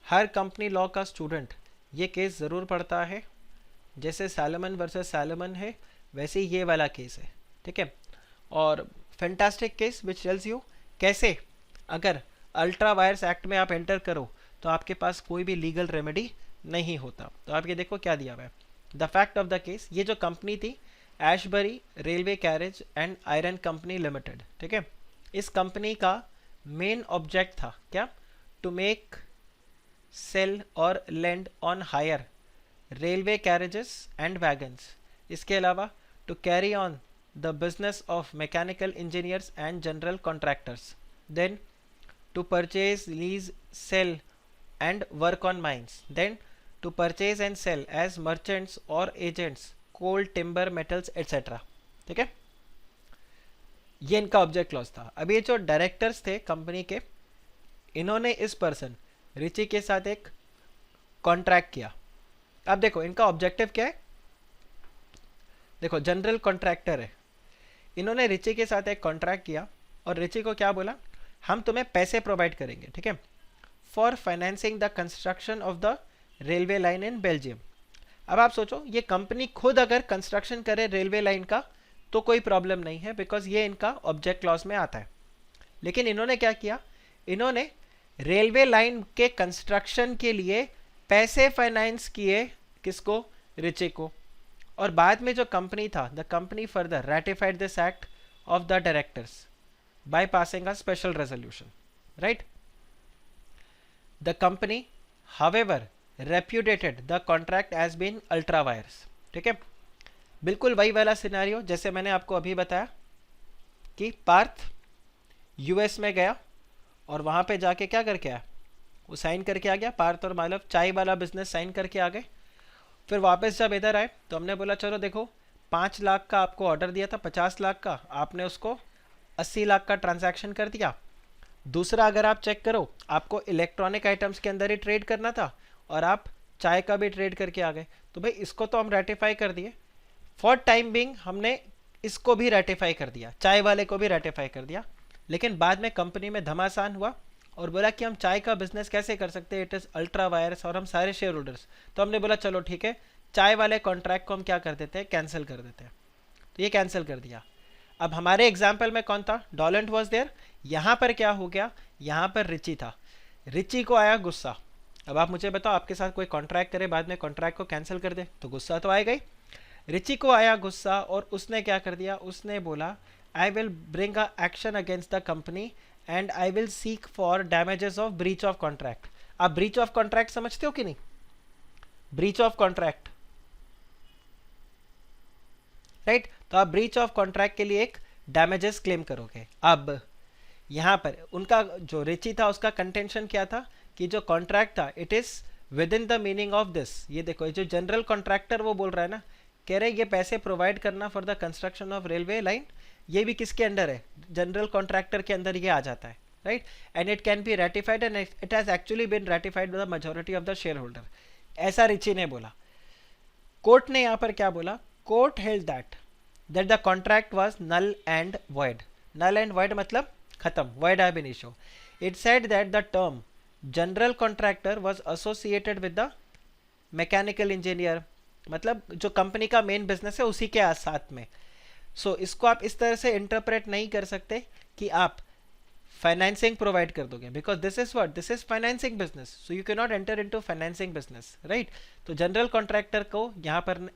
[SPEAKER 1] हर कंपनी लॉ का स्टूडेंट ये केस ज़रूर पढ़ता है। जैसे सैलमन वर्सेस सैलमन है, वैसे ही ये वाला केस है, ठीक है। और fantastic case which tells you कैसे अगर अल्ट्रा वायर्स एक्ट में आप एंटर करो तो आपके पास कोई भी लीगल रेमेडी नहीं होता। तो आप ये देखो क्या दिया हुआ है, the fact of the case. ये जो कंपनी थी Ashbury railway carriage and iron company limited, ठीक है। इस कंपनी का मेन ऑब्जेक्ट था क्या, टू मेक सेल और lend on hire railway carriages and wagons. इसके अलावा to carry on the business of mechanical engineers and general contractors, then to purchase lease sell and work on mines, then to purchase and sell as merchants or agents coal, timber, metals etc. ठीक है, ये इनका object clause था। अब ये जो directors थे company के, इन्होंने इस पर्सन रिची के साथ एक कॉन्ट्रैक्ट किया। अब देखो इनका ऑब्जेक्टिव क्या है, देखो जनरल कॉन्ट्रैक्टर है, इन्होंने रिची के साथ एक कॉन्ट्रैक्ट किया और रिची को क्या बोला, हम तुम्हें पैसे प्रोवाइड करेंगे, ठीक है, for financing the construction of the railway line in Belgium. अब आप सोचो, ये कंपनी खुद अगर कंस्ट्रक्शन करे रेलवे लाइन का तो कोई प्रॉब्लम नहीं है, बिकॉज ये इनका ऑब्जेक्ट क्लॉज में आता है। लेकिन इन्होंने क्या किया, इन्होंने रेलवे लाइन के कंस्ट्रक्शन के लिए पैसे फाइनेंस किए, किसको, रिची को। और बाद में जो कंपनी था, the company further ratified this act of the directors by passing a special resolution, right. The company, however, repudiated the contract as being ultra wires, ठीक है। बिल्कुल वही वाला सिनेरियो जैसे मैंने आपको अभी बताया कि पार्थ यूएस में गया और वहाँ पे जाके क्या करके आया, वो साइन करके आ गया। पार्थ और मालव चाय वाला बिजनेस साइन करके आ गए। फिर वापस जब इधर आए तो हमने बोला चलो देखो 5 लाख का आपको ऑर्डर दिया था, 50 लाख का, आपने उसको 80 लाख का ट्रांजैक्शन कर दिया। दूसरा अगर आप चेक करो, आपको इलेक्ट्रॉनिक आइटम्स के अंदर ही ट्रेड करना था और आप चाय का भी ट्रेड करके आ गए, तो भाई इसको तो हम रेटिफाई कर दिए, फॉर टाइम बिंग हमने इसको भी रेटिफाई कर दिया, चाय वाले को भी रेटिफाई कर दिया। लेकिन बाद में कंपनी में घमासान हुआ और बोला कि हम चाय का बिजनेस कैसे कर सकते हैं, इट इज़ अल्ट्रा वायर्स और हम सारे शेयर होल्डर्स। तो हमने बोला चलो ठीक है, चाय वाले कॉन्ट्रैक्ट को हम क्या कर देते हैं, कैंसिल कर देते हैं। तो ये कैंसिल कर दिया। अब हमारे एग्जाम्पल में कौन था, डॉलैंड वॉज देयर। यहाँ पर क्या हो गया, यहाँ पर रिची था, रिची को आया गुस्सा। अब आप मुझे बताओ, आपके साथ कोई कॉन्ट्रैक्ट करे, बाद में कॉन्ट्रैक्ट को कैंसिल कर दे, तो गुस्सा तो आएगा ही। रिची को आया गुस्सा और उसने क्या कर दिया, उसने बोला I will bring a action against the company and I will seek for damages of breach of contract. आप ब्रीच ऑफ कॉन्ट्रैक्ट समझते हो कि नहीं, ब्रीच ऑफ कॉन्ट्रैक्ट, राइट। तो आप ब्रीच ऑफ कॉन्ट्रैक्ट के लिए एक डैमेजेस क्लेम करोगे। अब यहाँ पर उनका जो रिची था उसका कंटेंशन क्या था कि जो कॉन्ट्रैक्ट था it is with in the meaning of this. ये देखो, जो जनरल कॉन्ट्रैक्टर वो बोल रहा है ना, कह रहे ये पैसे प्रोवाइड करना for the construction of railway line, ये भी किसके अंडर है, जनरल कॉन्ट्रैक्टर के अंदर ये आ जाता है, right. And it can be ratified and it has actually been ratified by the majority of the share holder, ऐसा रिची ने बोला। कोर्ट ने यहाँ पर क्या बोला, court held that the contract was null and void. Null and void मतलब खत्म, void ab initio. It said that the term general contractor was associated with the mechanical engineer, मतलब जो कंपनी का मेन बिजनेस है उसी के साथ में। सो इसको आप इस तरह से इंटरप्रेट नहीं कर सकते कि आप फाइनेंसिंग प्रोवाइड कर दोगे, because this is what, this is financing business, so you can not enter into financing business, right. तो जनरल कॉन्ट्रैक्टर को यहाँ पर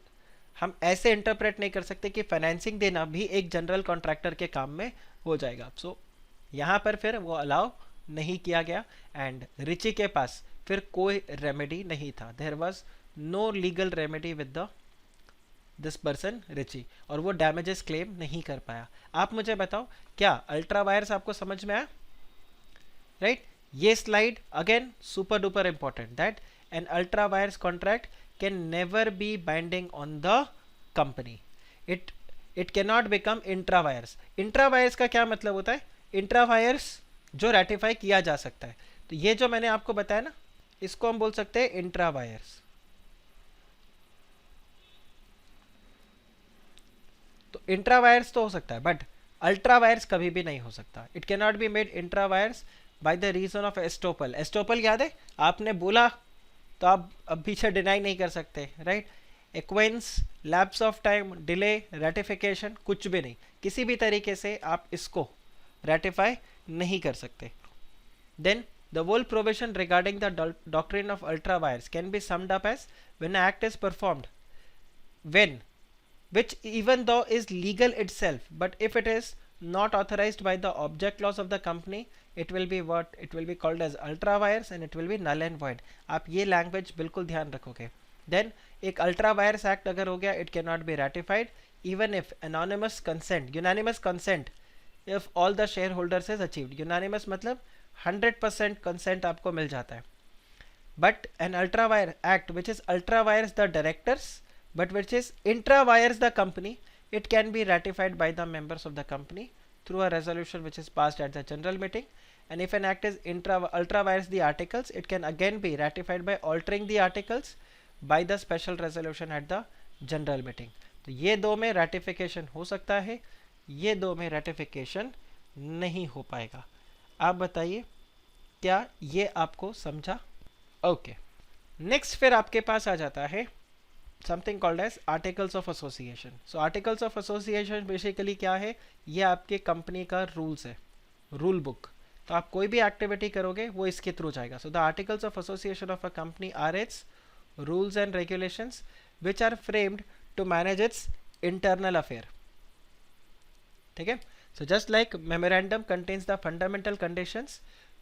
[SPEAKER 1] हम ऐसे इंटरप्रेट नहीं कर सकते कि फाइनेंसिंग देना भी एक जनरल कॉन्ट्रैक्टर के काम में हो जाएगा। सो यहाँ पर फिर वो अलाउ नहीं किया गया एंड रिची के पास फिर कोई रेमेडी नहीं था, there was no legal remedy with the this person Riche, और वो डैमेजेस क्लेम नहीं कर पाया। आप मुझे बताओ, क्या अल्ट्रा वायर्स आपको समझ में आया? राइट, ये slide again super duper important, that an ultra vires contract can never be binding on the company, it can not become intra wires. Intra wires का क्या मतलब होता है? इंट्रा वायर्स जो रेटिफाई किया जा सकता है, तो ये जो मैंने आपको बताया ना, इसको हम बोल सकते हैं इंट्रा वायर्स। तो इंट्रा वायर्स तो हो सकता है, बट अल्ट्रा वायर्स कभी भी नहीं हो सकता। It can not be made intra vires by the reason of estoppel. Estoppel याद है? आपने बोला तो आप अब पीछे डिनाई नहीं कर सकते, right? Acquiescence, lapse of time, delay, ratification, कुछ भी नहीं, किसी भी तरीके से आप इसको रेटिफाई नहीं कर सकते। Then the whole provision regarding the doctrine of ultra wires can be summed up as when an act is performed when which even though is legal itself, but if it is not authorized by the object clause of the company, it will be what it will be called as ultra wires and it will be null and void. आप ये language बिल्कुल ध्यान रखोगे। then एक ultra wires act अगर हो गया, it cannot be ratified even if anonymous consent, unanimous consent if all the shareholders is achieved। unanimous मतलब 100% कंसेंट आपको मिल जाता है। But an ultra wire act which is ultra vires the directors but which is intra vires the company, it can B ratified by the members of the company through a resolution which is passed at the general meeting, and if an act is ultra wires the articles, it can again be ratified by altering the articles by the special resolution at the general meeting। तो ये दो में ratification हो सकता है, ये दो में ratification नहीं हो पाएगा। आप बताइए, क्या ये आपको समझा? ओके, नेक्स्ट फिर आपके पास आ जाता है something called as articles of association. So articles of association basically क्या है? ये आपके कंपनी का रूल्स है, रूल बुक। तो आप कोई भी एक्टिविटी करोगे वो इसके थ्रू जाएगा। So the articles of association of a company are its rules and regulations which are framed to manage its internal affair. ठीक है? So just like memorandum contains the fundamental conditions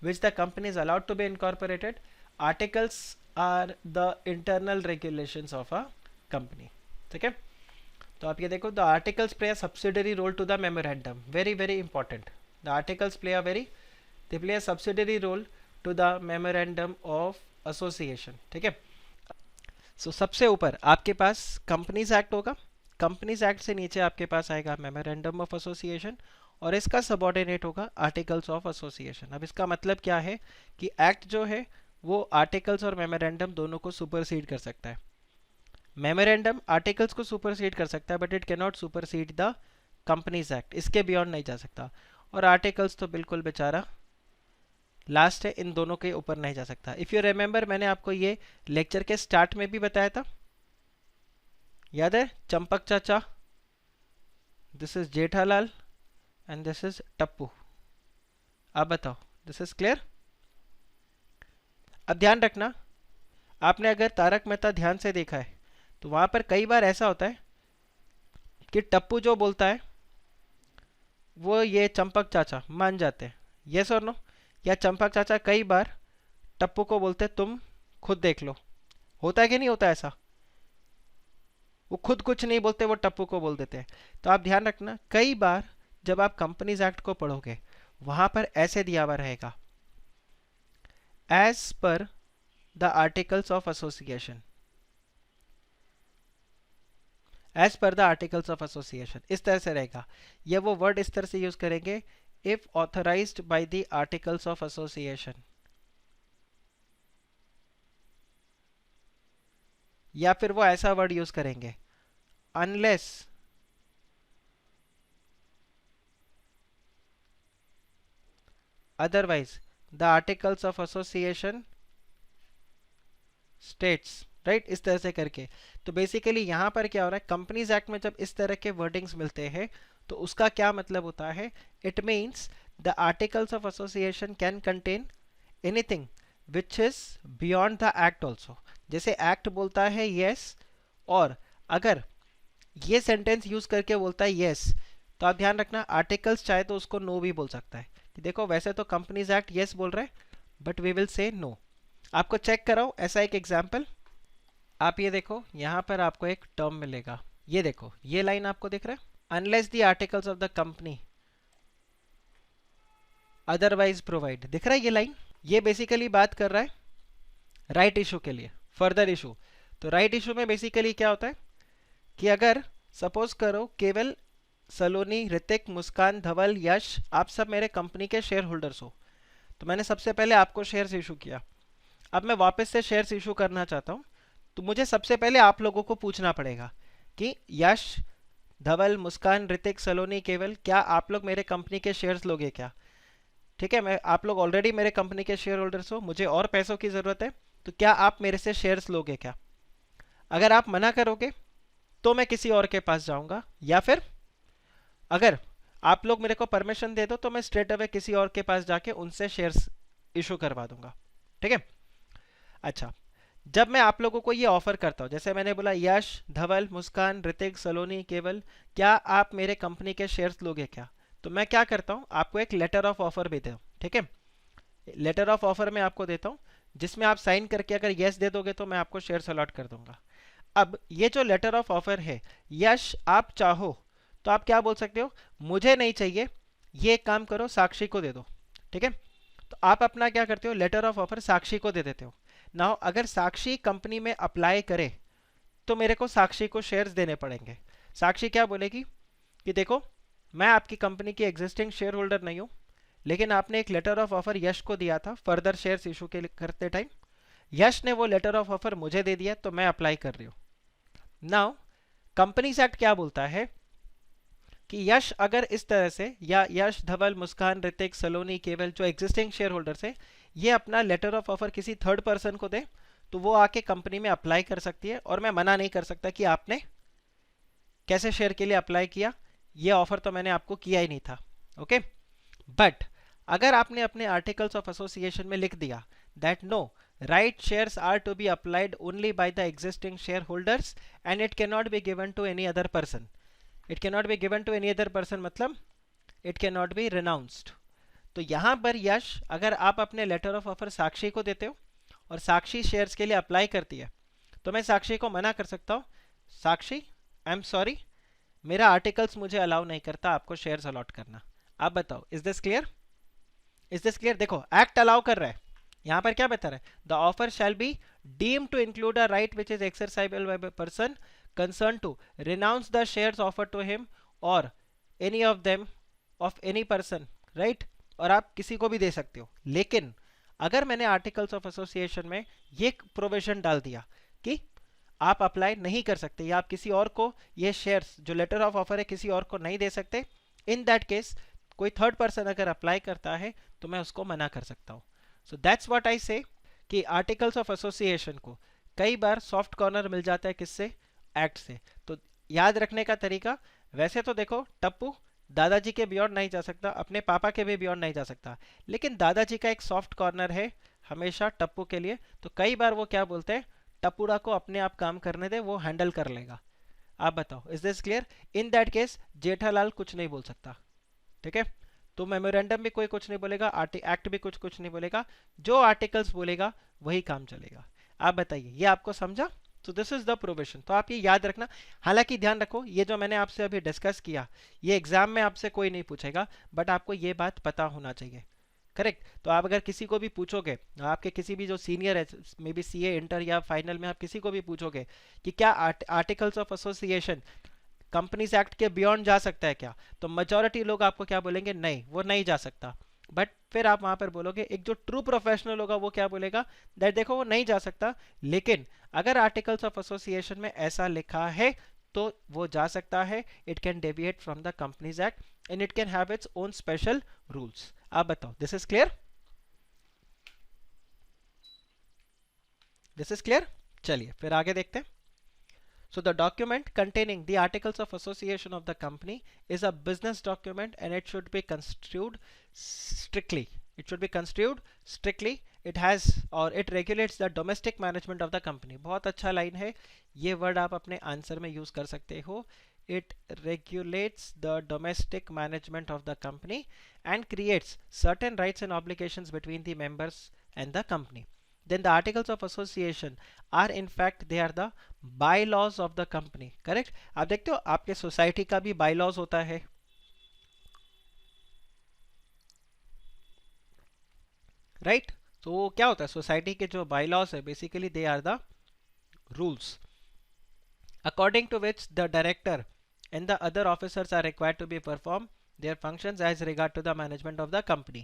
[SPEAKER 1] which the company is allowed to be incorporated, articles are the internal regulations of a company। ठीक है? तो आप ये देखो, the articles play a subsidiary role to the memorandum, very very important। The articles play a subsidiary role to the memorandum of association। ठीक है? So सबसे ऊपर आपके पास कंपनीज एक्ट होगा, कंपनीज एक्ट से नीचे आपके पास आएगा मेमोरेंडम ऑफ एसोसिएशन, और इसका सबऑर्डिनेट होगा आर्टिकल्स ऑफ एसोसिएशन। अब इसका मतलब क्या है कि एक्ट जो है वो आर्टिकल्स और मेमोरेंडम दोनों को सुपरसीड कर सकता है। मेमोरेंडम आर्टिकल्स को सुपरसीड कर सकता है but it can not supersede the companies act, इसके बियॉन्ड नहीं जा सकता। और आर्टिकल्स तो बिल्कुल बेचारा लास्ट है, इन दोनों के ऊपर नहीं जा सकता। इफ़ यू रिमेंबर, मैंने आपको ये लेक्चर के स्टार्ट में भी बताया था, याद है? चंपक चाचा, this is Jethalal and this is Tappu. आप बताओ, दिस इज क्लियर? अब ध्यान रखना, आपने अगर तारक मेहता ध्यान से देखा है तो वहां पर कई बार ऐसा होता है कि टप्पू जो बोलता है वो ये चंपक चाचा मान जाते हैं, यस और नो? या चंपक चाचा कई बार टप्पू को बोलते तुम खुद देख लो। होता है कि नहीं होता ऐसा? वो खुद कुछ नहीं बोलते, वो टप्पू को बोल देते हैं। तो आप ध्यान रखना, कई बार जब आप कंपनीज एक्ट को पढ़ोगे वहां पर ऐसे दिया हुआ रहेगा, as per the articles of association, as per the articles of association, इस तरह से रहेगा। या वो वर्ड इस तरह से यूज करेंगे, if authorised by the articles of association, या फिर वो ऐसा वर्ड यूज करेंगे, unless otherwise the articles of association states, right? इस तरह से करके। तो बेसिकली यहां पर क्या हो रहा है, कंपनीज एक्ट में जब इस तरह के वर्डिंग्स मिलते हैं तो उसका क्या मतलब होता है? It means the articles of association can contain anything which is beyond the act also. जैसे एक्ट बोलता है यस, और अगर ये सेंटेंस यूज करके बोलता है यस, तो आप ध्यान रखना आर्टिकल्स चाहे तो उसको नो भी बोल सकता है कि देखो वैसे तो कंपनीज एक्ट यस बोल रहे हैं but we will say no. आपको चेक कराओ ऐसा एक एग्जाम्पल, आप ये देखो, यहाँ पर आपको एक टर्म मिलेगा, ये देखो, ये लाइन आपको दिख रहा है, unless the articles of the company otherwise provide, दिख रहा है ये लाइन? ये बेसिकली बात कर रहा है राइट इशू के लिए, फर्दर इशू। तो राइट इशू में बेसिकली क्या होता है कि अगर सपोज करो केवल सलोनी, ऋतिक, मुस्कान, धवल, यश, आप सब मेरे कंपनी के शेयर होल्डर्स हो, तो मैंने सबसे पहले आपको शेयर्स इशू किया, अब मैं वापस से शेयर्स इशू करना चाहता हूँ, तो मुझे सबसे पहले आप लोगों को पूछना पड़ेगा कि यश, धवल, मुस्कान, ऋतिक, सलोनी, केवल, क्या आप लोग मेरे कंपनी के शेयर्स लोगे क्या? ठीक है, मैं आप लोग ऑलरेडी मेरे कंपनी के शेयर होल्डर्स हो, मुझे और पैसों की ज़रूरत है, तो क्या आप मेरे से शेयर्स लोगे क्या? अगर आप मना करोगे तो मैं किसी और के पास जाऊंगा, या फिर अगर आप लोग मेरे को परमिशन दे दो तो मैं स्ट्रेट अवे किसी और के पास जाके उनसे शेयर्स इशू करवा दूंगा। ठीक है, अच्छा, जब मैं आप लोगों को ये ऑफर करता हूँ, जैसे मैंने बोला यश, धवल, मुस्कान, ऋतिक, सलोनी, केवल, क्या आप मेरे कंपनी के शेयर्स लोगे क्या, तो मैं क्या करता हूँ, आपको एक लेटर ऑफ ऑफर भी देता हूँ। ठीक है, लेटर ऑफ ऑफर में आपको देता हूँ, जिसमें आप साइन करके अगर यस दे दोगे तो मैं आपको शेयर्स अलॉट कर दूंगा। अब ये जो लेटर ऑफ ऑफर है, यश आप चाहो तो आप क्या बोल सकते हो, मुझे नहीं चाहिए, ये एक काम करो साक्षी को दे दो। ठीक है, तो आप अपना क्या करते हो, लेटर ऑफ ऑफर साक्षी को दे देते हो। नाउ अगर साक्षी कंपनी में अप्लाई करे तो मेरे को साक्षी को शेयर्स देने पड़ेंगे। साक्षी क्या बोलेगी कि देखो, मैं आपकी कंपनी की एग्जिस्टिंग शेयर होल्डर नहीं हूँ, लेकिन आपने एक लेटर ऑफ ऑफर यश को दिया था फर्दर शेयर्स इशू के करते टाइम, यश ने वो लेटर ऑफ ऑफर मुझे दे दिया तो मैं अप्लाई कर रही हूँ। नाउ कंपनीज एक्ट क्या बोलता है कि यश अगर इस तरह से, या यश, धवल, मुस्कान, ऋतिक, सलोनी, केवल, जो एग्जिस्टिंग शेयर होल्डर्स है, ये अपना लेटर ऑफ ऑफर किसी थर्ड पर्सन को दे तो वो आके कंपनी में अप्लाई कर सकती है, और मैं मना नहीं कर सकता कि आपने कैसे शेयर के लिए अप्लाई किया, ये ऑफर तो मैंने आपको किया ही नहीं था। ओके, बट अगर आपने अपने आर्टिकल्स ऑफ एसोसिएशन में लिख दिया that no, right shares are to be applied only by the existing shareholders and it can not be given to any other person, it can not be given to any other person मतलब it can not be renounced. तो यहां पर यश, अगर आप अपने letter of offer साक्षी को देते हो और साक्षी शेयर्स के लिए अप्लाई करती है, तो मैं साक्षी को मना कर सकता हूँ, साक्षी आई एम सॉरी, मेरा आर्टिकल्स मुझे अलाउ नहीं करता आपको शेयर्स अलॉट करना। आप बताओ, is this clear? Is this clear? देखो, एक्ट अलाउ कर रहा है, यहां पर क्या बता रहा है, the offer shall be deem to include a right which is exercisable by a person concern to renounce the shares offer to him और any of them of any person, right, और आप किसी को भी दे सकते हो। लेकिन अगर मैंने आर्टिकल्स ऑफ एसोसिएशन में ये प्रोविजन डाल दिया कि आप अप्लाई नहीं कर सकते, या आप किसी और को ये शेयर्स, जो लेटर ऑफ ऑफर है, किसी और को नहीं दे सकते, इन दैट केस कोई थर्ड पर्सन अगर अप्लाई करता है तो मैं उसको मना कर सकता हूँ। सो दैट्स व्हाट आई से कि आर्टिकल्स ऑफ एसोसिएशन को कई बार सॉफ्ट कॉर्नर मिल जाता है, किससे, एक्ट से। तो याद रखने का तरीका, वैसे तो देखो टप्पू दादाजी के बियॉन्ड नहीं जा सकता, अपने पापा के भी बियॉन्ड नहीं जा सकता, लेकिन दादाजी का एक सॉफ्ट कॉर्नर है हमेशा टप्पू के लिए। तो कई बार वो क्या बोलते हैं, टप्पूड़ा को अपने आप काम करने दे, वो हैंडल कर लेगा। आप बताओ, is this clear? In that case Jethalal कुछ नहीं बोल सकता। ठीक है, तो मेमोरेंडम भी कोई कुछ नहीं बोलेगा, एक्ट भी कुछ कुछ नहीं बोलेगा, जो आर्टिकल्स बोलेगा वही काम चलेगा। आप बताइए, ये आपको समझा? तो दिस इज द प्रोविजन, तो आप ये याद रखना। हालांकि ध्यान रखो, ये जो मैंने आपसे अभी डिस्कस किया, ये एग्जाम में आपसे कोई नहीं पूछेगा, बट आपको ये बात पता होना चाहिए, करेक्ट? तो आप अगर किसी को भी पूछोगे, आपके किसी भी जो सीनियर है, मे बी सीए इंटर या फाइनल में, आप किसी को भी पूछोगे कि क्या articles of association companies act के बियॉन्ड जा सकता है क्या, तो मेजोरिटी लोग आपको क्या बोलेंगे, नहीं वो नहीं जा सकता। बट फिर आप वहां पर बोलोगे, एक जो ट्रू प्रोफेशनल होगा वो क्या बोलेगा, दैट देखो वो नहीं जा सकता, लेकिन अगर आर्टिकल्स ऑफ एसोसिएशन में ऐसा लिखा है तो वो जा सकता है, it can deviate from the companies act and it can have its own special rules. आप बताओ, this is clear? This is clear? चलिए फिर आगे देखते हैं। So the document containing the articles of association of the company is a business document and it should be construed strictly. It should be construed strictly. It has or it regulates the domestic management of the company. बहुत अच्छा line है, ये word आप अपने answer में use कर सकते हो। It regulates the domestic management of the company and creates certain rights and obligations between the members and the company. then the articles of association are in fact they are the bylaws of the company. Correct? आप देखते हो आपके society का भी bylaws होता है, right? तो क्या होता है, सोसाइटी के जो बायलॉज है basically they are the rules according to which the director and the other officers are required to be perform their functions as regard to the management of the company,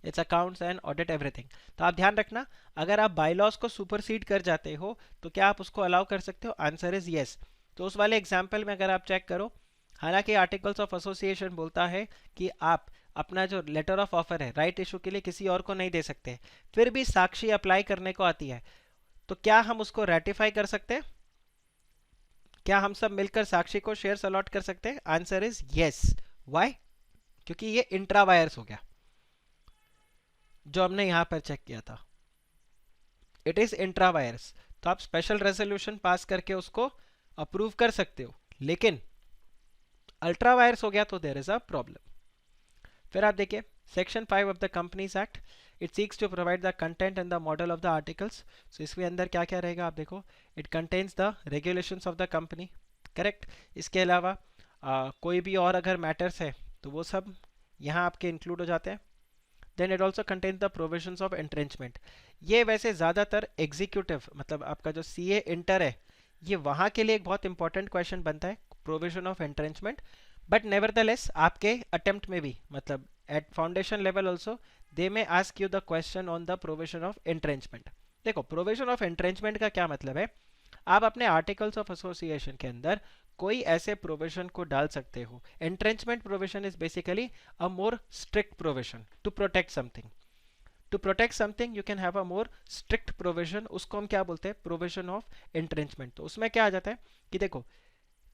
[SPEAKER 1] its accounts and audit everything. तो आप ध्यान रखना, अगर आप bylaws को supersede कर जाते हो तो क्या आप उसको अलाउ कर सकते हो? Answer is yes. तो उस वाले एग्जाम्पल में अगर आप चेक करो, हालांकि आर्टिकल्स ऑफ एसोसिएशन बोलता है कि आप अपना जो लेटर ऑफ ऑफर है राइट इशू के लिए किसी और को नहीं दे सकते, फिर भी साक्षी अप्लाई करने को आती है, तो क्या हम उसको रेटिफाई कर सकते हैं? क्या हम सब मिलकर साक्षी को शेयर्स अलॉट कर सकते हैं? Answer is yes. व्हाई? क्योंकि ये इंट्रा वायर्स हो गया जो हमने यहां पर चेक किया था, इट इज इंट्रा वायर्स. तो आप स्पेशल रेजोल्यूशन पास करके उसको अप्रूव कर सकते हो, लेकिन अल्ट्रा वायर्स हो गया तो देयर इज अ प्रॉब्लम. फिर आप देखिए section 5 of the companies act, it seeks to provide the content and the model of the articles. So इसके अंदर क्या क्या रहेगा आप देखो, it contains the regulations of the company, correct? इसके अलावा कोई भी और अगर मैटर्स है तो वो सब यहाँ आपके इंक्लूड हो जाते हैं. Then it also contains the provisions of entrenchment. ये वैसे ज़्यादातर एग्जीक्यूटिव मतलब आपका जो सी ए इंटर है, ये वहाँ के लिए एक बहुत इंपॉर्टेंट क्वेश्चन बनता है, provision of entrenchment. But nevertheless आपके अटेम्प्ट में भी मतलब at foundation level also they may ask you the question on the provision of entrenchment. देखो प्रोविजन ऑफ एंट्रेंचमेंट का क्या मतलब है, आप अपने आर्टिकल्स ऑफ एसोसिएशन के अंदर कोई ऐसे प्रोविजन को डाल सकते हो. Entrenchment provision is basically a more strict provision to protect something. To protect something you can have a more strict provision, उसको हम क्या बोलते हैं? Provision of entrenchment. तो उसमें क्या आ जाता है कि देखो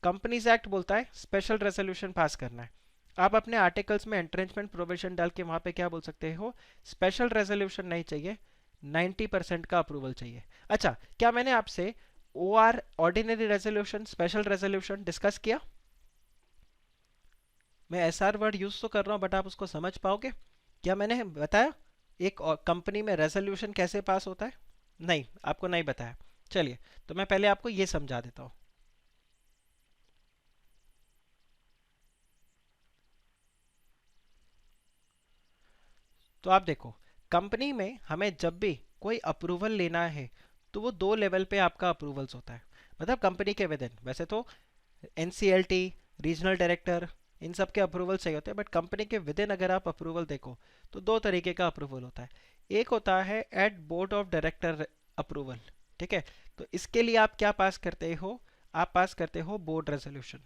[SPEAKER 1] कंपनीज एक्ट बोलता है स्पेशल रेजोल्यूशन पास करना है, आप अपने आर्टिकल्स में एंट्रेंचमेंट प्रोविजन डाल के वहां पे क्या बोल सकते हो? स्पेशल रेजोल्यूशन नहीं चाहिए, 90% का अप्रूवल चाहिए. अच्छा, क्या मैंने आपसे OR ordinary resolution special resolution discuss किया? मैं एसआर वर्ड यूज तो कर रहा हूं बट आप उसको समझ पाओगे? क्या मैंने बताया एक कंपनी में रेजोल्यूशन कैसे पास होता है? नहीं, आपको नहीं बताया. चलिए तो मैं पहले आपको ये समझा देता हूं. तो आप देखो कंपनी में हमें जब भी कोई अप्रूवल लेना है तो वो 2 लेवल पे आपका अप्रूवल्स होता है. मतलब कंपनी के विद इन वैसे तो एनसीएलटी, रीजनल डायरेक्टर, इन सब के अप्रूवल चाहिए होते हैं, बट कंपनी के विद इन अगर आप अप्रूवल देखो तो 2 तरीके का अप्रूवल होता है. एक होता है at board of director approval, ठीक है? तो इसके लिए आप क्या पास करते हो? आप पास करते हो बोर्ड रेजोल्यूशन.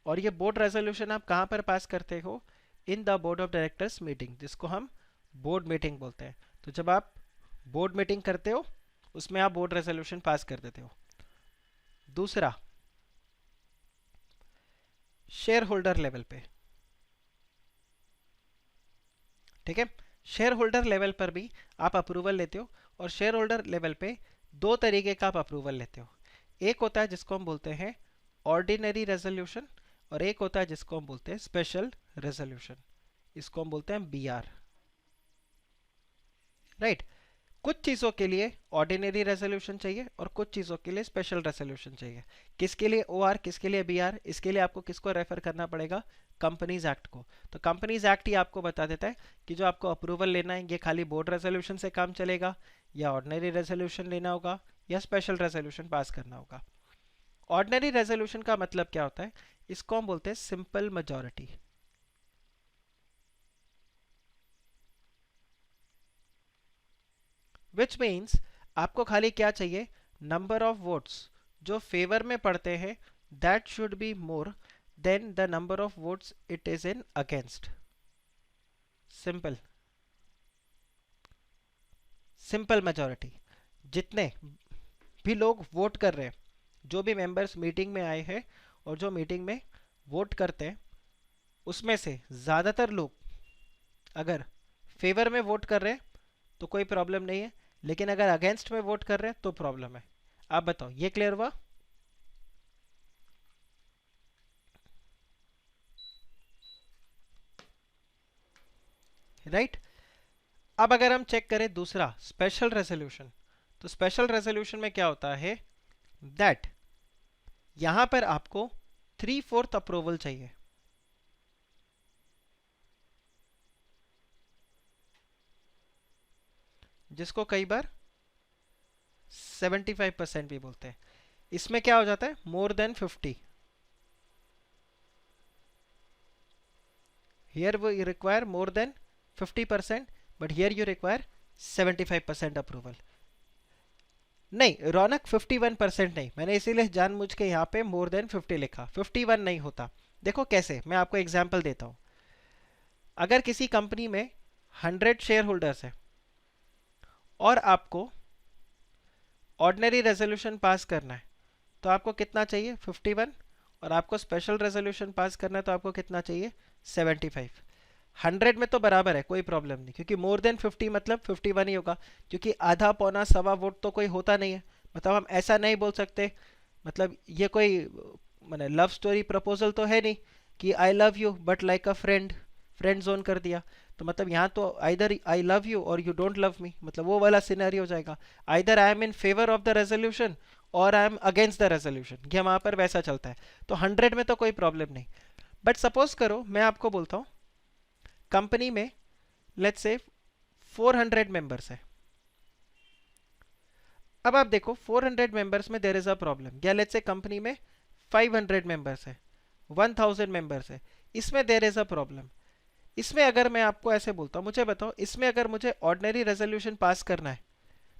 [SPEAKER 1] और ये बोर्ड रेजोल्यूशन आप कहाँ पर पास करते हो? In the board of directors meeting, जिसको हम बोर्ड मीटिंग बोलते हैं. तो जब आप बोर्ड मीटिंग करते हो उसमें आप बोर्ड रेजोल्यूशन पास कर देते हो. दूसरा, शेयर होल्डर लेवल पे, ठीक है? शेयर होल्डर लेवल पर भी आप अप्रूवल लेते हो, और शेयर होल्डर लेवल पे 2 तरीके का आप अप्रूवल लेते हो. एक होता है जिसको हम बोलते हैं ऑर्डिनरी रेजोल्यूशन, और एक होता है जिसको हम बोलते हैं स्पेशल रेजोल्यूशन. इसको हम बोलते हैं बीआर, राइट? कुछ चीज़ों के लिए ऑर्डिनरी रेजोल्यूशन चाहिए और कुछ चीज़ों के लिए स्पेशल रेजोल्यूशन चाहिए. किसके लिए ओआर, किसके लिए बीआर? इसके लिए आपको किसको रेफर करना पड़ेगा? कंपनीज एक्ट को. तो कंपनीज एक्ट ही आपको बता देता है कि जो आपको अप्रूवल लेना है ये खाली बोर्ड रेजोल्यूशन से काम चलेगा, या ऑर्डिनरी रेजोल्यूशन लेना होगा, या स्पेशल रेजोल्यूशन पास करना होगा. ऑर्डिनरी रेजोल्यूशन का मतलब क्या होता है? इसको हम बोलते हैं सिंपल मेजॉरिटी. विच मीन्स आपको खाली क्या चाहिए? नंबर ऑफ वोट्स जो फेवर में पड़ते हैं that should be more than the number of votes it is in against. Simple, simple majority. जितने भी लोग वोट कर रहे हैं, जो भी मेंबर्स मीटिंग में आए हैं और जो मीटिंग में वोट करते हैं, उसमें से ज़्यादातर लोग अगर फेवर में वोट कर रहे हैं तो कोई प्रॉब्लम नहीं है, लेकिन अगर अगेंस्ट में वोट कर रहे हैं तो प्रॉब्लम है. आप बताओ, ये क्लियर हुआ? राइट। अब अगर हम चेक करें दूसरा स्पेशल रेजोल्यूशन, तो स्पेशल रेजोल्यूशन में क्या होता है दैट यहां पर आपको 3/4 अप्रूवल चाहिए। जिसको कई बार 75% भी बोलते हैं। इसमें क्या हो जाता है more than 50। Here we require more than 50%, but here you require 75% approval. नहीं रौनक 51% नहीं, मैंने इसीलिए जानबूझ के यहाँ पे मोर देन 50 लिखा, 51 नहीं होता। देखो कैसे, मैं आपको एग्जांपल देता हूँ। अगर किसी कंपनी में 100 शेयर होल्डर्स है और आपको ऑर्डिनरी रेजोल्यूशन पास करना है, तो आपको कितना चाहिए 51, और आपको स्पेशल रेजोल्यूशन पास करना है तो आपको कितना चाहिए 75। 100 में तो बराबर है, कोई प्रॉब्लम नहीं, क्योंकि मोर देन 50 मतलब 51 ही होगा, क्योंकि आधा पौना सवा वोट तो कोई होता नहीं है। मतलब हम ऐसा नहीं बोल सकते, मतलब ये कोई मैंने लव स्टोरी प्रपोजल तो है नहीं कि I love you but like a friend, friend zone कर दिया। तो मतलब यहाँ तो आइदर आई लव यू और यू डोंट लव मी, मतलब वो वाला सिनेरियो हो जाएगा। Either I am in favour of the resolution और I am against the resolution, ये वहाँ पर वैसा चलता है। तो 100 में तो कोई प्रॉब्लम नहीं। बट सपोज करो मैं आपको बोलता हूँ कंपनी में लेट्स से 400 मेंबर्स है। अब आप देखो 400 मेंबर्स में देयर इज अ प्रॉब्लम, या लेट्स से कंपनी में 500 मेंबर्स है, 1000 मेंबर्स है, इसमें देयर इज अ प्रॉब्लम। इसमें अगर मैं आपको ऐसे बोलता हूँ मुझे बताओ इसमें अगर मुझे ऑर्डिनरी रेजोल्यूशन पास करना है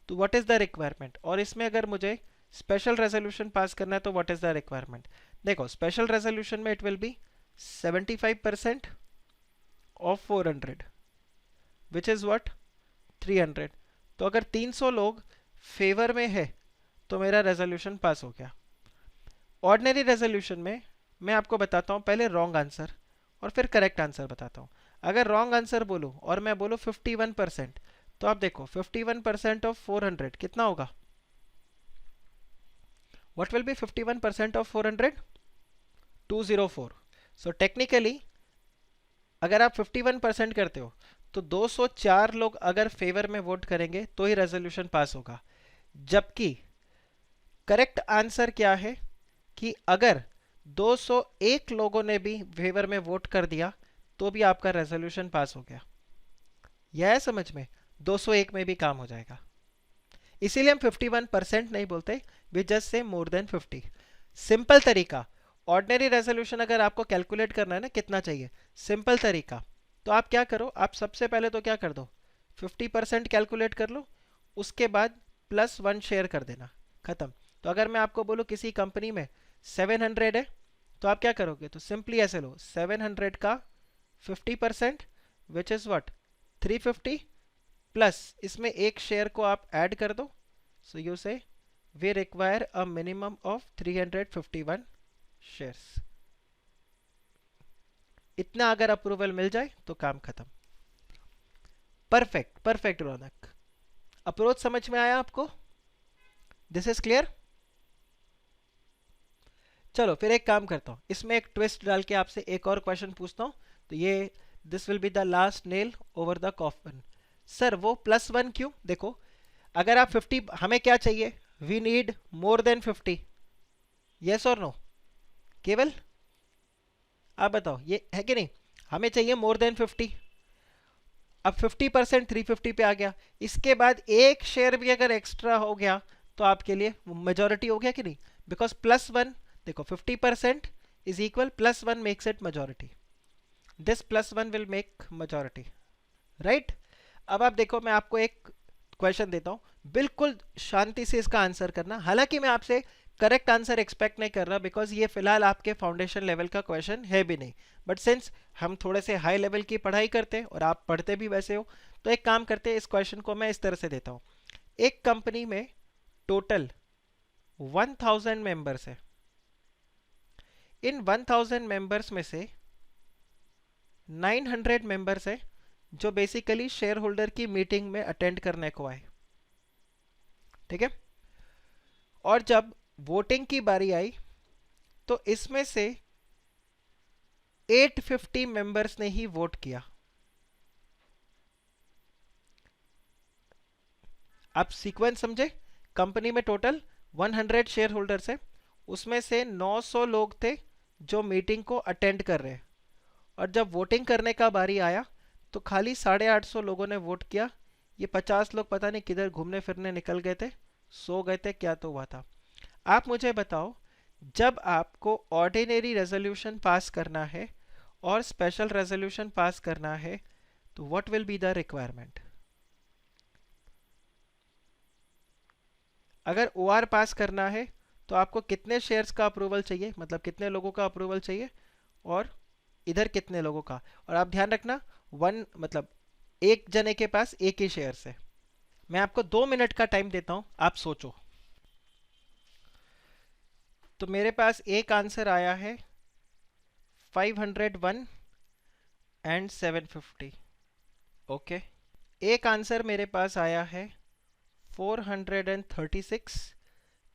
[SPEAKER 1] तो व्हाट इज द रिक्वायरमेंट, और इसमें अगर मुझे स्पेशल रेजोल्यूशन पास करना है तो व्हाट इज द रिक्वायरमेंट। देखो स्पेशल रेजोल्यूशन में it will B 75% of 400 which is what 300। तो अगर 300 लोग फेवर में है तो मेरा रेजोल्यूशन पास हो गया। ऑर्डिनरी रेजोल्यूशन में मैं आपको बताता हूँ पहले रॉन्ग आंसर और फिर करेक्ट आंसर बताता हूँ। अगर रॉन्ग आंसर बोलूँ और मैं बोलूँ 51%, तो आप देखो 51% ऑफ 400 कितना होगा, what will be 51% of 400, 204। So technically अगर आप 51% करते हो तो 204 लोग अगर फेवर में वोट करेंगे तो ही रेजोल्यूशन पास होगा। जबकि करेक्ट आंसर क्या है कि अगर 201 लोगों ने भी फेवर में वोट कर दिया तो भी आपका रेजोल्यूशन पास हो गया। यह है समझ में, 201 में भी काम हो जाएगा। इसीलिए हम 51% नहीं बोलते, we just say more than 50। Simple तरीका, ऑर्डिनरी रेजोल्यूशन अगर आपको कैलकुलेट करना है ना कितना चाहिए, सिंपल तरीका, तो आप क्या करो, आप सबसे पहले तो क्या कर दो 50% कैलकुलेट कर लो, उसके बाद +1 शेयर कर देना, खत्म। तो अगर मैं आपको बोलूँ किसी कंपनी में 700 है तो आप क्या करोगे, तो सिंपली ऐसे लो 700 का 50% विच इज व्हाट 350, प्लस इसमें एक शेयर को आप ऐड कर दो। So you say we require a minimum of 351 shares. इतना अगर अप्रूवल मिल जाए तो काम खत्म। परफेक्ट परफेक्ट रौनक, अप्रोच समझ में आया आपको, दिस इज क्लियर। चलो फिर एक काम करता हूँ, इसमें एक ट्विस्ट डाल के आपसे एक और क्वेश्चन पूछता हूँ। तो ये this will be the last nail over the coffin. Sir वो +1 क्यों, देखो अगर आप 50, हमें क्या चाहिए, we need more than 50, yes और नो, केवल आप बताओ ये है कि नहीं, हमें चाहिए मोर देन 50। अब 50% 350 पे आ गया, इसके बाद एक शेयर भी अगर एक्स्ट्रा हो गया तो आपके लिए मेजोरिटी हो गया कि नहीं, बिकॉज +1, देखो 50% is equal +1 makes it majority, this +1 will make majority, right. अब आप देखो मैं आपको एक क्वेश्चन देता हूँ, बिल्कुल शांति से इसका आंसर करना। हालांकि मैं आपसे करेक्ट आंसर एक्सपेक्ट नहीं कर रहा बिकॉज ये फिलहाल आपके फाउंडेशन लेवल का क्वेश्चन है भी नहीं, बट सिंस हम थोड़े से हाई लेवल की पढ़ाई करते हैं और आप पढ़ते भी वैसे हो, तो एक काम करते हैं, इस क्वेश्चन को मैं इस तरह से देता हूँ। एक कंपनी में टोटल 1000 मेंबर्स है, इन 1000 मेंबर्स में से 900 मेंबर्स है जो बेसिकली शेयर होल्डर की मीटिंग में अटेंड करने को आए, ठीक है। और जब वोटिंग की बारी आई तो इसमें से 850 मेंबर्स ने ही वोट किया, आप सीक्वेंस समझे? कंपनी में टोटल 100 शेयर होल्डर्स है, उसमें से 900 लोग थे जो मीटिंग को अटेंड कर रहे हैं, और जब वोटिंग करने का बारी आया तो खाली 850 लोगों ने वोट किया। ये 50 लोग पता नहीं किधर घूमने फिरने निकल गए थे, सो गए थे, क्या तो हुआ था। आप मुझे बताओ, जब आपको ऑर्डिनरी रेजोल्यूशन पास करना है और स्पेशल रेजोल्यूशन पास करना है, तो what will be the requirement? अगर ओआर पास करना है तो आपको कितने शेयर्स का अप्रूवल चाहिए, मतलब कितने लोगों का अप्रूवल चाहिए, और इधर कितने लोगों का। और आप ध्यान रखना, वन मतलब एक जने के पास एक ही शेयर है। मैं आपको 2 मिनट का टाइम देता हूं, आप सोचो। तो मेरे पास एक आंसर आया है 501 एंड 750। ओके, एक आंसर मेरे पास आया है 436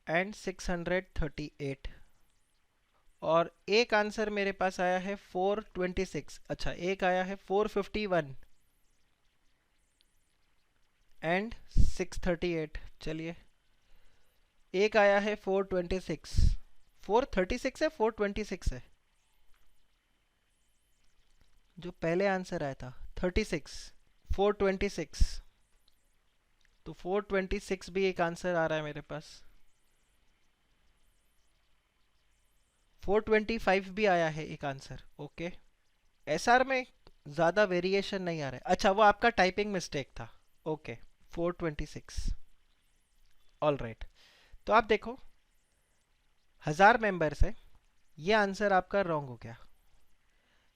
[SPEAKER 1] एंड 638, और एक आंसर मेरे पास आया है 426, अच्छा एक आया है 451 एंड 638। चलिए, एक आया है 426, 436 है 426 है? जो पहले आंसर आया था 36, 426, तो 426 भी एक आंसर आ रहा है मेरे पास। 425 भी आया है एक आंसर। ओके, एसआर में ज़्यादा वेरिएशन नहीं आ रहा है, अच्छा वो आपका टाइपिंग मिस्टेक था। Okay, 426, all right. तो आप देखो, 1000 मेंबर्स है, ये आंसर आपका रॉन्ग हो गया,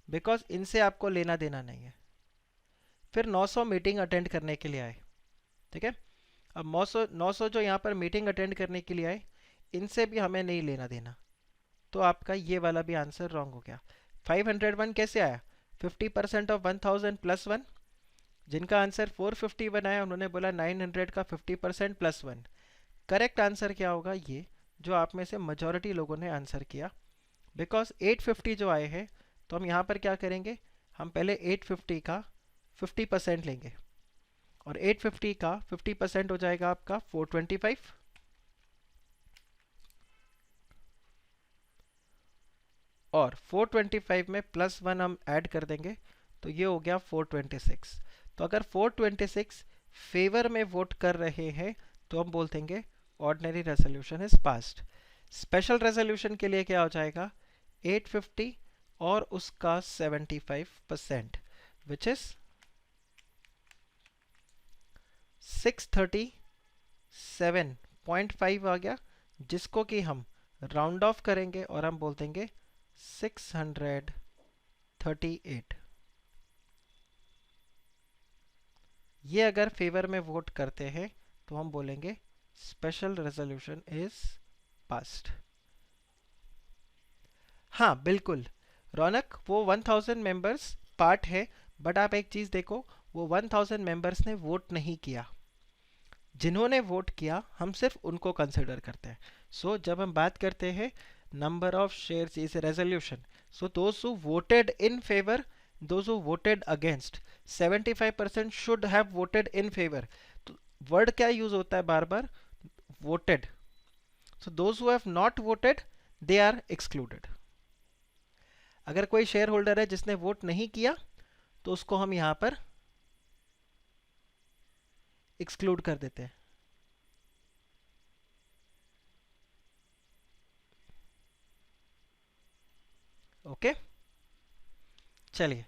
[SPEAKER 1] बिकॉज इनसे आपको लेना देना नहीं है। फिर 900 मीटिंग अटेंड करने के लिए आए, ठीक है। अब 900 जो यहाँ पर मीटिंग अटेंड करने के लिए आए, इनसे भी हमें नहीं लेना देना, तो आपका ये वाला भी आंसर रॉन्ग हो गया। 501 कैसे आया? 50% ऑफ 1000 प्लस 1। जिनका आंसर 451 आया उन्होंने बोला 900 का 50% प्लस 1। करेक्ट आंसर क्या होगा? ये जो आप में से मेजॉरिटी लोगों ने आंसर किया। बिकॉज 850 जो आए हैं, तो हम यहाँ पर क्या करेंगे, हम पहले 850 का 50% लेंगे, और 850 का 50% हो जाएगा आपका 425, और 425 में प्लस 1 हम ऐड कर देंगे, तो ये हो गया 426। तो अगर 426 फेवर में वोट कर रहे हैं तो हम बोल देंगे ordinary resolution is passed. Special resolution के लिए क्या हो जाएगा? 850 और उसका 75%, विच इज 637.5 आ गया, जिसको कि हम राउंड ऑफ करेंगे और हम बोल देंगे 638। ये अगर फेवर में वोट करते हैं तो हम बोलेंगे स्पेशल रेजोल्यूशन इज पास्ड। हाँ बिल्कुल रौनक, वो 1000 मेंबर्स पार्ट है, बट आप एक चीज देखो, वो 1000 मेंबर्स ने वोट नहीं किया। जिन्होंने वोट किया हम सिर्फ उनको कंसिडर करते हैं। सो जब हम बात करते हैं number of shares is resolution, so those who voted in favour, those who voted against, 75% should have voted in favour. तो वर्ड क्या यूज होता है बार बार? Voted. So those who have not voted, they are excluded. अगर कोई share holder है जिसने वोट नहीं किया, तो उसको हम यहां पर एक्सक्लूड कर देते हैं। ओके, चलिए,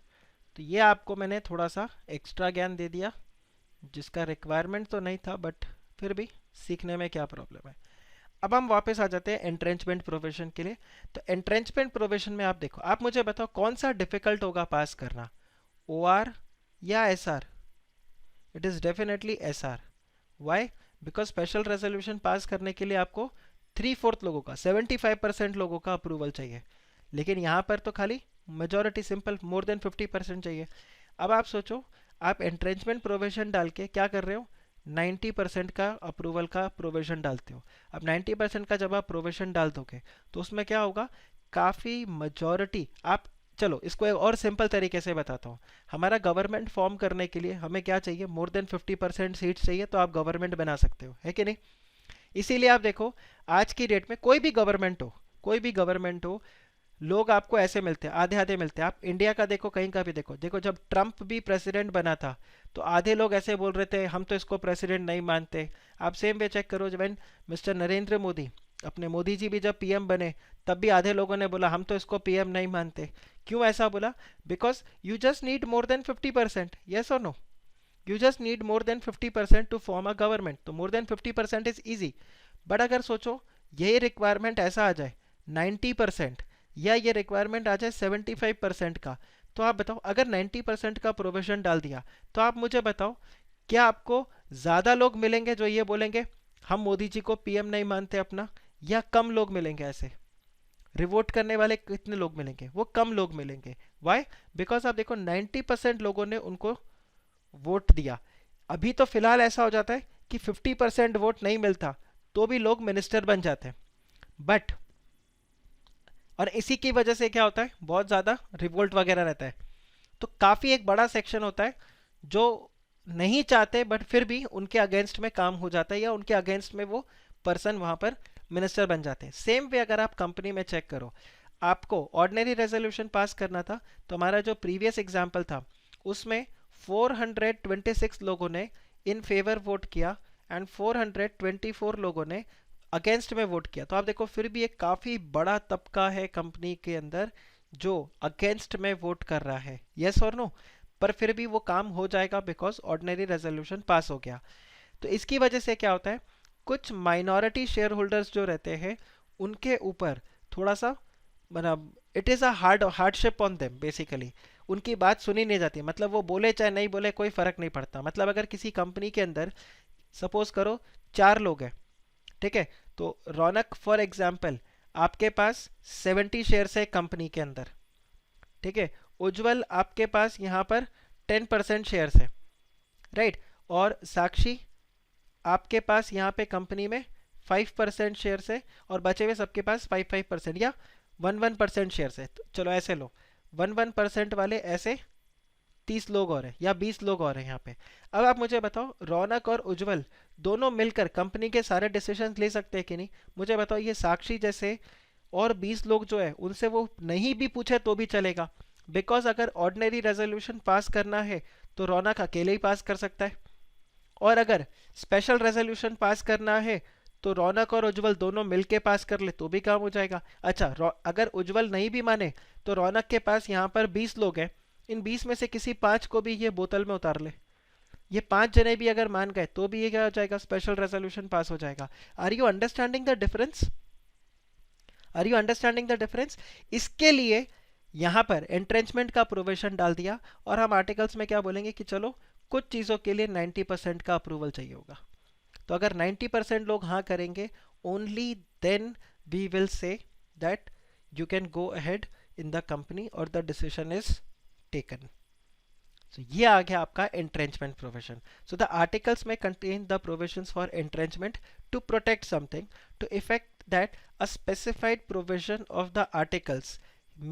[SPEAKER 1] तो ये आपको मैंने थोड़ा सा एक्स्ट्रा ज्ञान दे दिया, जिसका रिक्वायरमेंट तो नहीं था, बट फिर भी सीखने में क्या प्रॉब्लम है। अब हम वापस आ जाते हैं एंट्रेंचमेंट प्रोविजन के लिए। तो एंट्रेंचमेंट प्रोविजन में आप देखो, आप मुझे बताओ कौन सा डिफिकल्ट होगा पास करना, ओआर या SR? It is definitely SR. Why? Because special resolution pass करने के लिए आपको 3/4 लोगों का, 75% लोगों का अप्रूवल चाहिए, लेकिन यहां पर तो खाली मेजोरिटी, सिंपल मोर देन 50% चाहिए। अब आप सोचो, आप एंट्रेंचमेंट प्रोविजन डाल के क्या कर रहे हो? 90% का अप्रूवल का प्रोविजन डालते हो। अब 90% का जब आप प्रोविजन डाल दोगे तो उसमें क्या होगा? काफ़ी मेजॉरिटी, आप चलो इसको एक और सिंपल तरीके से बताता हूँ। हमारा गवर्नमेंट फॉर्म करने के लिए हमें क्या चाहिए, मोर देन 50% सीट्स चाहिए, तो आप गवर्नमेंट बना सकते हो, है कि नहीं। इसीलिए आप देखो आज की डेट में कोई भी गवर्नमेंट हो, कोई भी गवर्नमेंट हो, लोग आपको ऐसे मिलते हैं, आधे आधे मिलते हैं। आप इंडिया का देखो, कहीं का भी देखो, देखो जब ट्रंप भी प्रेसिडेंट बना था तो आधे लोग ऐसे बोल रहे थे हम तो इसको प्रेसिडेंट नहीं मानते। आप सेम वे चेक करो, जब मिस्टर नरेंद्र मोदी, अपने मोदी जी भी जब पीएम बने तब भी आधे लोगों ने बोला हम तो इसको पीएम नहीं मानते। क्यों ऐसा बोला? Because you just need more than 50%, yes और no. You just need more than 50% to form a government, तो more than 50% is easy. But अगर सोचो यही रिक्वायरमेंट ऐसा आ जाए 90%, या ये रिक्वायरमेंट आ जाए 75% का, तो आप बताओ, अगर 90% का प्रोविजन डाल दिया तो आप मुझे बताओ क्या आपको ज़्यादा लोग मिलेंगे जो ये बोलेंगे हम मोदी जी को पीएम नहीं मानते अपना, या कम लोग मिलेंगे? ऐसे रिवोट करने वाले कितने लोग मिलेंगे? वो कम लोग मिलेंगे। वाई? बिकॉज आप देखो 90% लोगों ने उनको वोट दिया। अभी तो फिलहाल ऐसा हो जाता है कि 50% वोट नहीं मिलता तो भी लोग मिनिस्टर बन जाते हैं। बट और इसी की वजह से क्या होता है, बहुत ज़्यादा रिवोल्ट वगैरह रहता है। तो काफ़ी एक बड़ा सेक्शन होता है जो नहीं चाहते बट फिर भी उनके अगेंस्ट में काम हो जाता है, या उनके अगेंस्ट में वो पर्सन वहाँ पर मिनिस्टर बन जाते हैं। सेम वे अगर आप कंपनी में चेक करो, आपको ऑर्डिनरी रेजोल्यूशन पास करना था, तो हमारा जो प्रीवियस एग्जाम्पल था उसमें 426 लोगों ने इन फेवर वोट किया एंड 424 लोगों ने अगेंस्ट में वोट किया। तो आप देखो फिर भी एक काफ़ी बड़ा तबका है कंपनी के अंदर जो अगेंस्ट में वोट कर रहा है, यस और नो। पर फिर भी वो काम हो जाएगा बिकॉज ऑर्डिनरी रेजोल्यूशन पास हो गया। तो इसकी वजह से क्या होता है, कुछ माइनॉरिटी शेयर होल्डर्स जो रहते हैं उनके ऊपर थोड़ा सा, मतलब it is a hardship on them basically. उनकी बात सुनी नहीं जाती, मतलब वो बोले चाहे नहीं बोले कोई फर्क नहीं पड़ता। मतलब अगर किसी कंपनी के अंदर सपोज करो 4 लोग हैं, ठीक है, तो रौनक फॉर एग्जाम्पल आपके पास 70 शेयर्स है कंपनी के अंदर, ठीक है। उज्जवल आपके पास यहाँ पर 10% शेयर्स है, राइट। और साक्षी आपके पास यहाँ पे कंपनी में 5% शेयर्स है, और बचे हुए सबके पास 5% या 1% शेयर्स है। तो चलो ऐसे लो, 1% वाले ऐसे 30 लोग और हैं या 20 लोग और हैं यहाँ पे। अब आप मुझे बताओ रौनक और उज्जवल दोनों मिलकर कंपनी के सारे डिसीजंस ले सकते हैं कि नहीं? मुझे बताओ ये साक्षी जैसे और 20 लोग जो है उनसे वो नहीं भी पूछे तो भी चलेगा, बिकॉज अगर ऑर्डिनरी रेजोल्यूशन पास करना है तो रौनक अकेले ही पास कर सकता है, और अगर स्पेशल रेजोल्यूशन पास करना है तो रौनक और उज्जवल दोनों मिलके पास कर ले तो भी काम हो जाएगा। अच्छा, अगर उज्जवल नहीं भी माने तो रौनक के पास यहाँ पर 20 लोग हैं, इन 20 में से किसी 5 को भी ये बोतल में उतार ले, ये 5 जने भी अगर मान गए तो भी ये क्या हो जाएगा, स्पेशल रेजोल्यूशन पास हो जाएगा। Are you understanding the difference? Are you understanding the difference? इसके लिए यहाँ पर एंट्रेंचमेंट का प्रोविजन डाल दिया, और हम आर्टिकल्स में क्या बोलेंगे कि चलो कुछ चीज़ों के लिए 90% का अप्रूवल चाहिए होगा। तो अगर 90% लोग हाँ करेंगे, only then we will say that you can go ahead in the company और the decision is taken. So ये आ गया आपका entrenchment provision. So the articles may contain the provisions for entrenchment to protect something to effect that a specified provision of the articles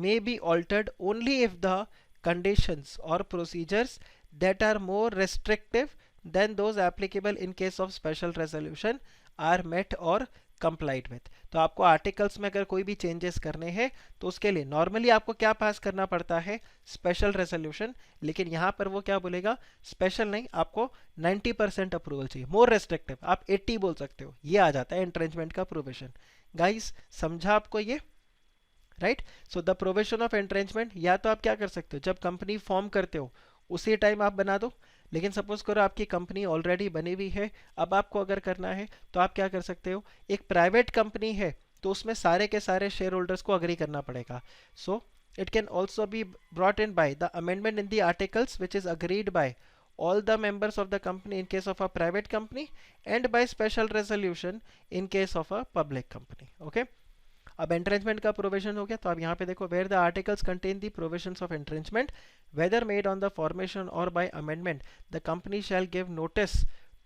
[SPEAKER 1] may be altered only if the conditions or procedures that are more restrictive than those applicable in case of special resolution are met or complied with. तो आपको articles में अगर कोई भी changes करने हैं तो उसके लिए नॉर्मली आपको क्या पास करना पड़ता है, स्पेशल रेजोल्यूशन। लेकिन यहाँ पर वो क्या बोलेगा, स्पेशल नहीं, आपको 90% अप्रूवल चाहिए, मोर रेस्ट्रिक्टिव आप 80 बोल सकते हो। ये आ जाता है एंट्रेंचमेंट का प्रोविजन। गाइस समझा आपको ये, right? So the provision of entrenchment, या तो आप क्या कर सकते हो, जब कंपनी फॉर्म करते हो उसी टाइम आप बना दो। लेकिन सपोज करो आपकी कंपनी ऑलरेडी बनी हुई है, अब आपको अगर करना है तो आप क्या कर सकते हो, एक प्राइवेट कंपनी है तो उसमें सारे के सारे शेयर होल्डर्स को अग्री करना पड़ेगा। So it can also be brought in by the amendment in the articles which is agreed by all the members of the company in case of a private company and by special resolution in case of a public company. Okay, अब entrenchment का provision हो गया, तो अब यहाँ पे देखो where the articles contain the provisions of entrenchment whether made on the formation और by amendment the company shall give notice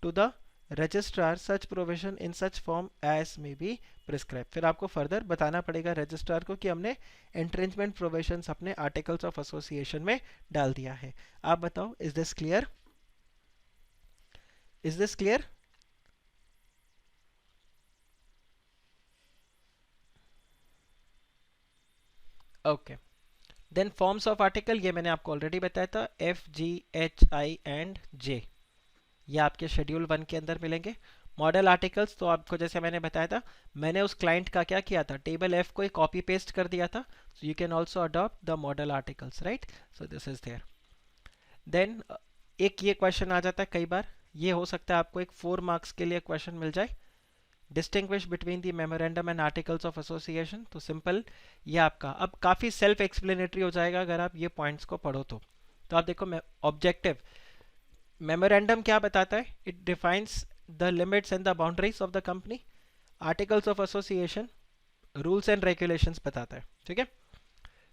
[SPEAKER 1] to the registrar such provision in such form as may be prescribe. फिर आपको further बताना पड़ेगा registrar को कि हमने entrenchment provisions अपने articles of association में डाल दिया है। आप बताओ, is this clear? Is this clear? Okay, then forms of article, ये मैंने आपको ऑलरेडी बताया था, F, G, H, I and J, ये आपके शेड्यूल 1 के अंदर मिलेंगे। मॉडल आर्टिकल्स तो आपको जैसे मैंने बताया था, मैंने उस क्लाइंट का क्या किया था, टेबल एफ को कॉपी पेस्ट कर दिया था। So you can also adopt the model articles, right? So this is there. Then एक ये क्वेश्चन आ जाता है कई बार, ये हो सकता है आपको एक 4 मार्क्स के लिए क्वेश्चन मिल जाए, distinguish between the memorandum and articles of association. तो सिंपल ये आपका अब काफ़ी सेल्फ एक्सप्लेनेटरी हो जाएगा अगर आप ये पॉइंट्स को पढ़ो तो आप देखो, ऑब्जेक्टिव मेमोरेंडम क्या बताता है? It defines the limits and the boundaries of the company. Articles of association rules and regulations बताता है, ठीक है?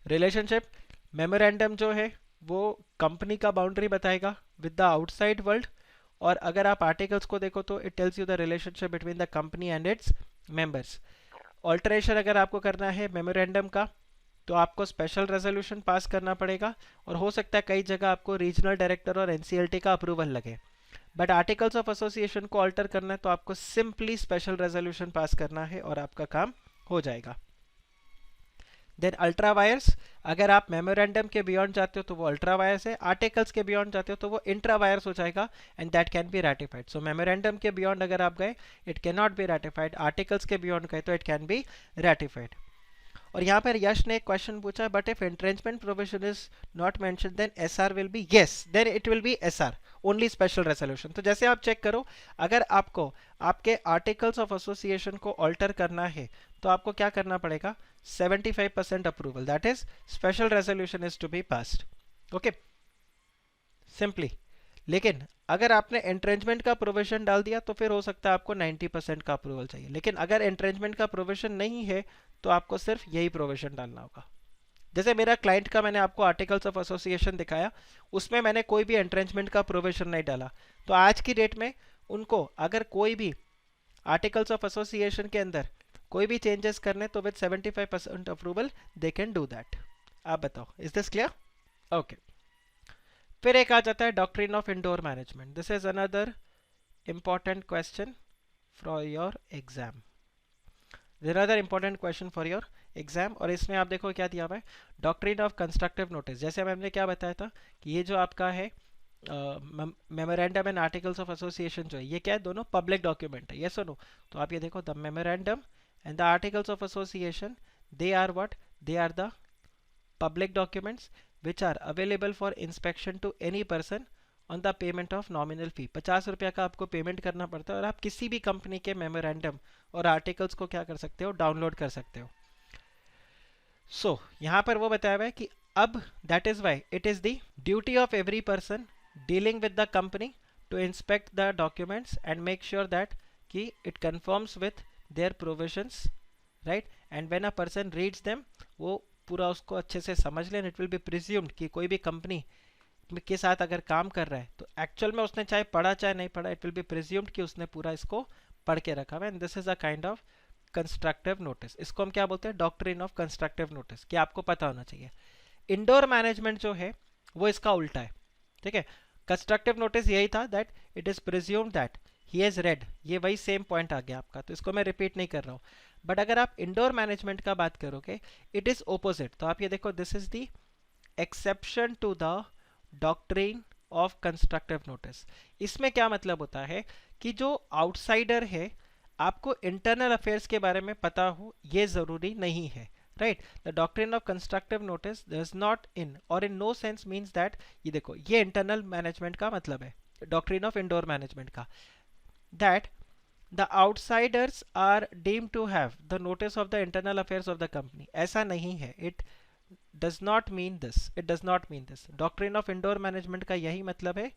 [SPEAKER 1] रिलेशनशिप, मेमोरेंडम जो है वो कंपनी का बाउंड्री बताएगा विद द आउटसाइड वर्ल्ड, और अगर आप आर्टिकल्स को देखो तो it tells you the relationship between the company and its members. Alteration अगर आपको करना है मेमोरेंडम का, तो आपको स्पेशल रेजोल्यूशन पास करना पड़ेगा, और हो सकता है कई जगह आपको रीजनल डायरेक्टर और एनसीएलटी का अप्रूवल लगे। बट आर्टिकल्स ऑफ एसोसिएशन को ऑल्टर करना है तो आपको सिंपली स्पेशल रेजोल्यूशन पास करना है और आपका काम हो जाएगा। देन अल्ट्रा वायर्स, अगर आप मेमोरेंडम के बियॉन्ड जाते हो तो वो अल्ट्रा वायर्स है, आर्टिकल्स के बियॉन्ड जाते हो तो वो इंट्रा वायर्स हो जाएगा, and that can be ratified. So memorandum के बियॉन्ड अगर आप गए, it can not B ratified, articles के बियॉन्ड गए तो इट कैन बी रैटिफाइड। और यहाँ पर यश ने एक क्वेश्चन पूछा, but if entrenchment provision is not mention then SR will be, yes, then it will be SR, only special resolution. तो जैसे आप चेक करो, अगर आपको आपके आर्टिकल्स ऑफ एसोसिएशन को ऑल्टर करना है तो आपको क्या करना पड़ेगा? 75% approval, that is special resolution is to be passed, okay, simply. लेकिन अगर आपने एंट्रेंचमेंट का प्रोविजन डाल दिया तो फिर हो सकता है आपको 90% का अप्रूवल चाहिए, लेकिन अगर एंट्रेंचमेंट का प्रोविजन नहीं है तो आपको सिर्फ यही प्रोविजन डालना होगा। जैसे मेरा क्लाइंट का मैंने आपको आर्टिकल्स ऑफ एसोसिएशन दिखाया, उसमें मैंने कोई भी एंट्रेंचमेंट का प्रोविजन नहीं डाला, तो आज की डेट में उनको अगर कोई भी आर्टिकल्स ऑफ एसोसिएशन के अंदर कोई भी चेंजेस करने तो with 75% approval they can do that. आप बताओ, इज दिस क्लियर? ओके, फिर एक आ जाता है doctrine of indoor management. This is another important question for your exam, another important question for your exam. और इसमें आप देखो क्या दिया हुआ है, डॉक्ट्रिन ऑफ कंस्ट्रक्टिव नोटिस। जैसे हमने क्या बताया था कि ये जो आपका है memorandum and articles of association जो है, ये क्या है? दोनों पब्लिक डॉक्यूमेंट है, यस और नो? तो आप ये देखो, the memorandum and the articles of association, they are what? They are the public documents which are available for inspection to any person on the payment of nominal fee। 50 रुपया का आपको payment करना पड़ता है और आप किसी भी कंपनी के मेमोरेंडम और आर्टिकल्स को क्या कर सकते हो? डाउनलोड कर सकते हो। सो यहाँ पर वो बताया हुआ है कि अब that is why it is the duty of every person dealing with the company to inspect the documents and make sure that कि it confirms with their provisions, right? And when a person reads them, वो पूरा उसको अच्छे से समझ लें। It will be presumed कि कोई भी कंपनी के साथ अगर काम कर रहा है तो एक्चुअल में उसने चाहे पढ़ा चाहे नहीं पढ़ा, इट विल बी प्रिज्यूम्ड कि उसने पूरा इसको पढ़ के रखा हुआ है। And this is a kind of constructive notice. इसको हम क्या बोलते हैं? डॉक्ट्रिन ऑफ कंस्ट्रक्टिव नोटिस, कि आपको पता होना चाहिए। इंडोर मैनेजमेंट जो है वो इसका उल्टा है, ठीक है? कंस्ट्रक्टिव नोटिस यही था that it is presumed that he has red, ये वही सेम पॉइंट आ गया आपका, तो इसको मैं रिपीट नहीं कर रहा हूँ। बट अगर आप इंडोर मैनेजमेंट का बात करोगे, इट इज ओपोजिट। तो आप ये देखो, this is the exception to the doctrine of constructive notice. इसमें क्या मतलब होता है कि जो आउटसाइडर है, आपको इंटरनल अफेयर्स के बारे में पता हो ये जरूरी नहीं है, right? The doctrine of constructive notice does not in और in no sense means that, ये देखो ये इंटरनल मैनेजमेंट का मतलब है, डॉक्ट्रिन ऑफ इंडोर मैनेजमेंट का, that the outsiders are deemed to have the notice of the internal affairs of the company। ऐसा नहीं है, it does not mean this, it does not mean this। doctrine of indoor management का यही मतलब है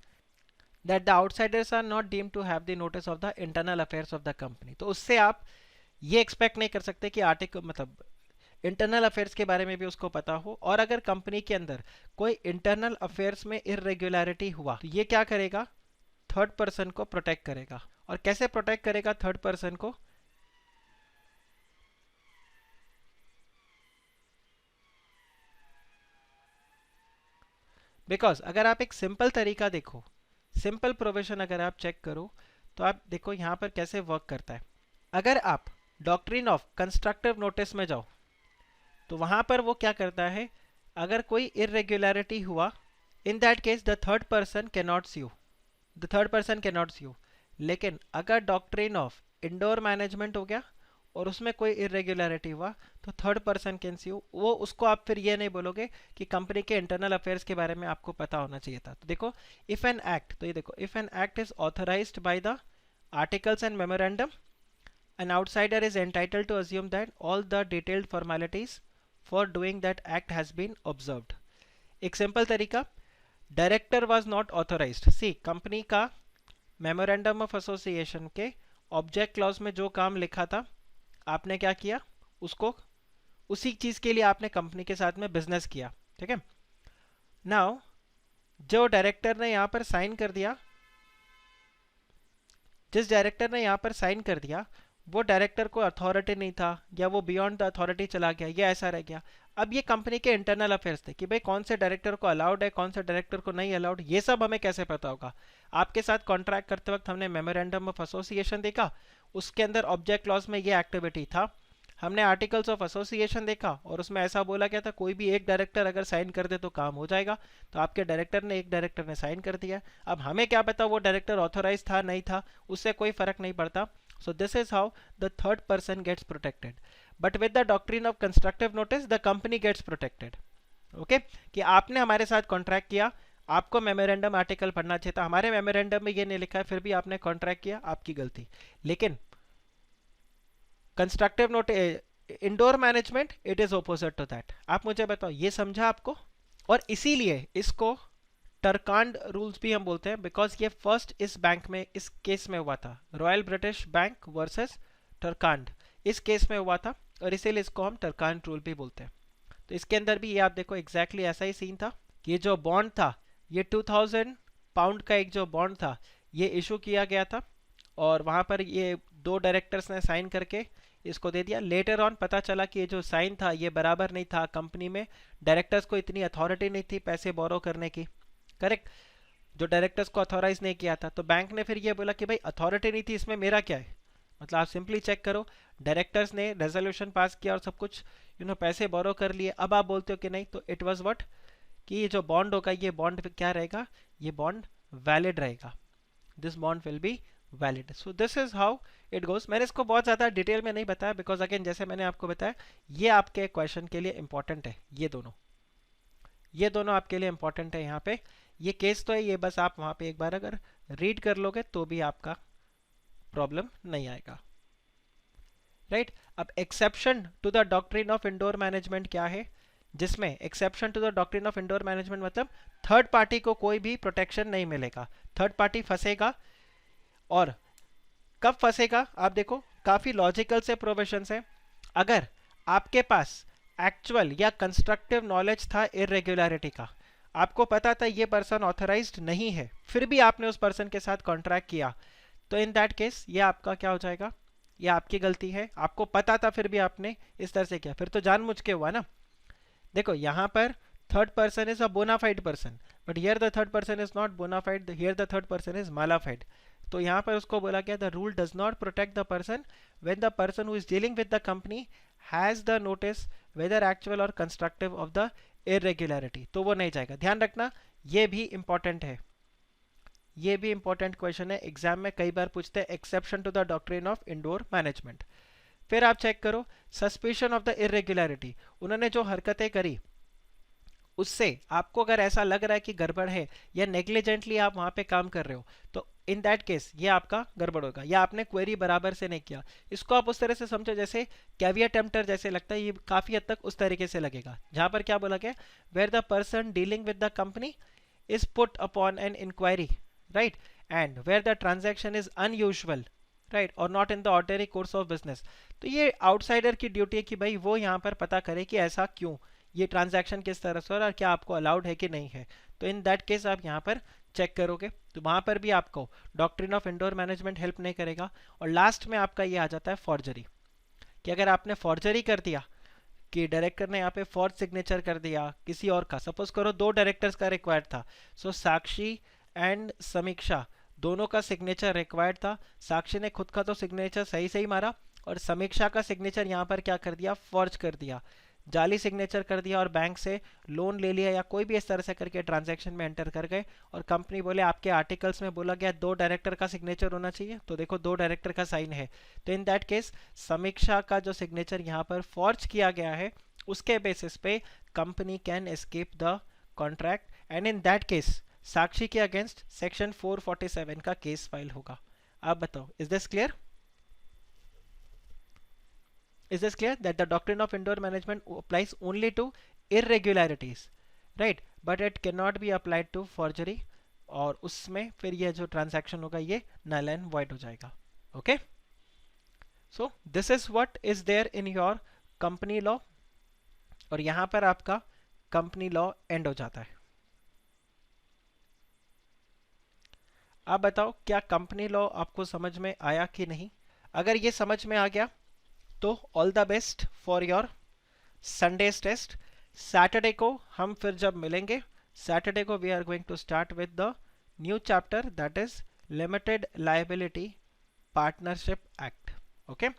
[SPEAKER 1] that the outsiders are not deemed to have the notice of the internal affairs of the company। तो उससे आप ये expect नहीं कर सकते कि आर्टिकल मतलब इंटरनल अफेयर्स के बारे में भी उसको पता हो, और अगर कंपनी के अंदर कोई इंटरनल अफेयर्स में इरेगुलरिटी हुआ तो ये क्या करेगा? थर्ड पर्सन को प्रोटेक्ट करेगा, और कैसे प्रोटेक्ट करेगा थर्ड पर्सन को? बिकॉज अगर आप एक सिंपल तरीका देखो, सिंपल प्रोविजन अगर आप चेक करो, तो आप देखो यहाँ पर कैसे वर्क करता है। अगर आप डॉक्ट्रिन ऑफ कंस्ट्रक्टिव नोटिस में जाओ, तो वहां पर वो क्या करता है, अगर कोई इरेग्युलरिटी हुआ, in that case the third person can not sue, the third person can not sue. लेकिन अगर डॉक्ट्रिन ऑफ इंडोर मैनेजमेंट हो गया और उसमें कोई इरेग्युलरिटी हुआ, तो थर्ड पर्सन कैन स्यू। वो उसको आप फिर ये नहीं बोलोगे कि कंपनी के इंटरनल अफेयर्स के बारे में आपको पता होना चाहिए था। तो देखो इफ एन एक्ट, तो ये देखो if an act is authorised by the articles and memorandum, an outsider is entitled to assume that all the detailed formalities for doing that act has been observed. एक simple तरीका, director was not authorised. See company का memorandum of association के object clause में जो काम लिखा था, आपने क्या किया, उसको उसी चीज के लिए आपने कंपनी के साथ में बिजनेस किया, ठीक है। नाउ जो डायरेक्टर ने यहां पर साइन कर दिया, जिस डायरेक्टर ने यहां पर साइन कर दिया, वो डायरेक्टर को अथॉरिटी नहीं था, या वो बियॉन्ड द अथॉरिटी चला गया, ये ऐसा रह गया। अब ये कंपनी के इंटरनल अफेयर्स थे कि भाई कौन से डायरेक्टर को अलाउड है, कौन से डायरेक्टर को नहीं अलाउड, ये सब हमें कैसे पता होगा? आपके साथ कॉन्ट्रैक्ट करते वक्त हमने मेमोरेंडम ऑफ एसोसिएशन देखा, उसके अंदर ऑब्जेक्ट क्लॉज में ये एक्टिविटी था। हमने आर्टिकल्स ऑफ एसोसिएशन देखा और उसमें ऐसा बोला गया था कोई भी एक डायरेक्टर अगर साइन कर दे तो काम हो जाएगा। तो आपके एक डायरेक्टर ने साइन कर दिया। अब हमें क्या पता वो डायरेक्टर ऑथोराइज था नहीं था, उससे कोई फर्क नहीं पड़ता। So this is how the third person gets protected. But with the doctrine of constructive notice, the company gets protected. Okay? कि आपने हमारे साथ कॉन्ट्रैक्ट किया, आपको मेमोरेंडम आर्टिकल पढ़ना चाहिए था, हमारे मेमोरेंडम में ये नहीं लिखा है, फिर भी आपने कॉन्ट्रैक्ट किया, आपकी गलती। लेकिन constructive notice, indoor management, it is opposite to that. आप मुझे बताओ, ये समझा आपको? और इसीलिए इसको टरकांड रूल्स भी हम बोलते हैं, बिकॉज ये फर्स्ट इस बैंक में, इस केस में हुआ था, रॉयल ब्रिटिश बैंक वर्सेस टरकांड, इस केस में हुआ था, और इसीलिए इसको हम टरकांड रूल भी बोलते हैं। तो इसके अंदर भी ये आप देखो एग्जैक्टली ऐसा ही सीन था कि ये जो बॉन्ड था, ये 2000 पाउंड का एक जो बॉन्ड था, ये इशू किया गया था, और वहां पर ये दो डायरेक्टर्स ने साइन करके इसको दे दिया। लेटर ऑन पता चला कि ये जो साइन था ये बराबर नहीं था, कंपनी में डायरेक्टर्स को इतनी अथॉरिटी नहीं थी पैसे बोरो करने की, करेक्ट, जो डायरेक्टर्स को अथॉराइज नहीं किया था। तो बैंक ने फिर ये बोला कि भाई अथॉरिटी नहीं थी, इसमें मेरा क्या है? मतलब आप सिंपली चेक करो, डायरेक्टर्स ने रेजोल्यूशन पास किया और सब कुछ पैसे बोरो कर लिए, अब आप बोलते हो कि नहीं, तो इट वाज व्हाट, कि ये जो बॉन्ड होगा, ये बॉन्ड क्या रहेगा, ये बॉन्ड वैलिड रहेगा, this bond will be valid. So this is how it goes. मैंने इसको बहुत ज़्यादा डिटेल में नहीं बताया, बिकॉज अगेन जैसे मैंने आपको बताया, ये आपके क्वेश्चन के लिए इंपॉर्टेंट है, ये दोनों आपके लिए इंपॉर्टेंट है। यहाँ पे ये केस तो है, ये बस आप वहां पे एक बार अगर रीड कर लोगे तो भी आपका प्रॉब्लम नहीं आएगा, राइट। अब exception to the doctrine of indoor management क्या है, जिसमें exception to the doctrine of indoor management मतलब थर्ड पार्टी को कोई भी प्रोटेक्शन नहीं मिलेगा, थर्ड पार्टी फंसेगा। और कब फंसेगा, आप देखो काफी लॉजिकल से प्रोविजंस है। अगर आपके पास एक्चुअल या कंस्ट्रक्टिव नॉलेज था इरेग्युलरिटी का, आपको पता था ये पर्सन ऑथराइज्ड नहीं है, फिर भी आपने उस पर्सन के साथ कॉन्ट्रैक्ट किया, तो इन दैट केस ये आपका क्या हो जाएगा, ये आपकी गलती है। आपको पता था फिर भी आपने इस तरह से किया, फिर तो जानबूझ के हुआ ना। देखो यहाँ पर third person is a bona fide person, but here the third person is not bona fide, here the third person is mala fide. तो यहाँ पर उसको बोला गया the rule does not protect the person when the person who is dealing with the company has the notice whether actual और constructive of the irregularity, तो वो नहीं जाएगा। ध्यान रखना, ये भी इंपॉर्टेंट है, ये भी इंपॉर्टेंट क्वेश्चन है, एग्जाम में कई बार पूछते हैं exception to the doctrine of indoor management. फिर आप चेक करो सस्पिशन ऑफ द इरेग्युलरिटी, उन्होंने जो हरकतें करी उससे आपको अगर ऐसा लग रहा है कि गड़बड़ है या नेग्लिजेंटली आप वहां पे काम कर रहे हो, तो इन दैट केस ये आपका गड़बड़ होगा, या आपने क्वेरी बराबर से नहीं किया। इसको आप उस तरह से समझो जैसे कैवियर टेम्प्टर जैसे लगता है, ये काफी हद तक उस तरीके से लगेगा, जहां पर क्या बोला गया, where the person dealing with the company is put upon an inquiry, right, and where the transaction is unusual, right, और not in the ordinary course of business. तो ये आउटसाइडर की ड्यूटी है कि भाई वो यहाँ पर पता करे कि ऐसा क्यों, ये ट्रांजैक्शन किस तरह से और क्या आपको अलाउड है कि नहीं है। तो इन दैट केस आप यहाँ पर चेक करोगे तो वहां पर भी आपको doctrine of indoor management help नहीं करेगा। और लास्ट में आपका ये आ जाता है फॉर्जरी, कि अगर आपने फॉर्जरी कर दिया कि डायरेक्टर ने यहाँ पे फॉर्ज सिग्नेचर कर दिया किसी और का, सपोज करो दो डायरेक्टर्स का रिक्वायर्ड था, सो साक्षी एंड समीक्षा दोनों का सिग्नेचर रिक्वायर्ड था। साक्षी ने खुद का तो सिग्नेचर सही सही मारा और समीक्षा का सिग्नेचर यहाँ पर क्या कर दिया, फॉर्ज कर दिया, जाली सिग्नेचर कर दिया और बैंक से लोन ले लिया या कोई भी इस तरह से करके ट्रांजैक्शन में एंटर कर गए। और कंपनी बोले आपके आर्टिकल्स में बोला गया दो डायरेक्टर का सिग्नेचर होना चाहिए, तो देखो दो डायरेक्टर का साइन है, तो इन दैट केस समीक्षा का जो सिग्नेचर यहाँ पर फॉर्ज किया गया है उसके बेसिस पे company can escape the contract and in that case साक्षी के अगेंस्ट सेक्शन 447 का केस फाइल होगा। आप बताओ, is this clear? Is this clear that the doctrine of indoor management applies only to irregularities, right? But it cannot be applied to forgery, और उसमें फिर ये जो ट्रांजैक्शन होगा ये null and void हो जाएगा। Okay, so this is what is there in your company law, और यहां पर आपका कंपनी लॉ एंड हो जाता है। आप बताओ क्या कंपनी लॉ आपको समझ में आया कि नहीं? अगर ये समझ में आ गया तो all the best for your Sunday's test. Saturday को हम फिर जब मिलेंगे, सैटरडे को we are going to start with the new chapter that is limited liability partnership act. Okay.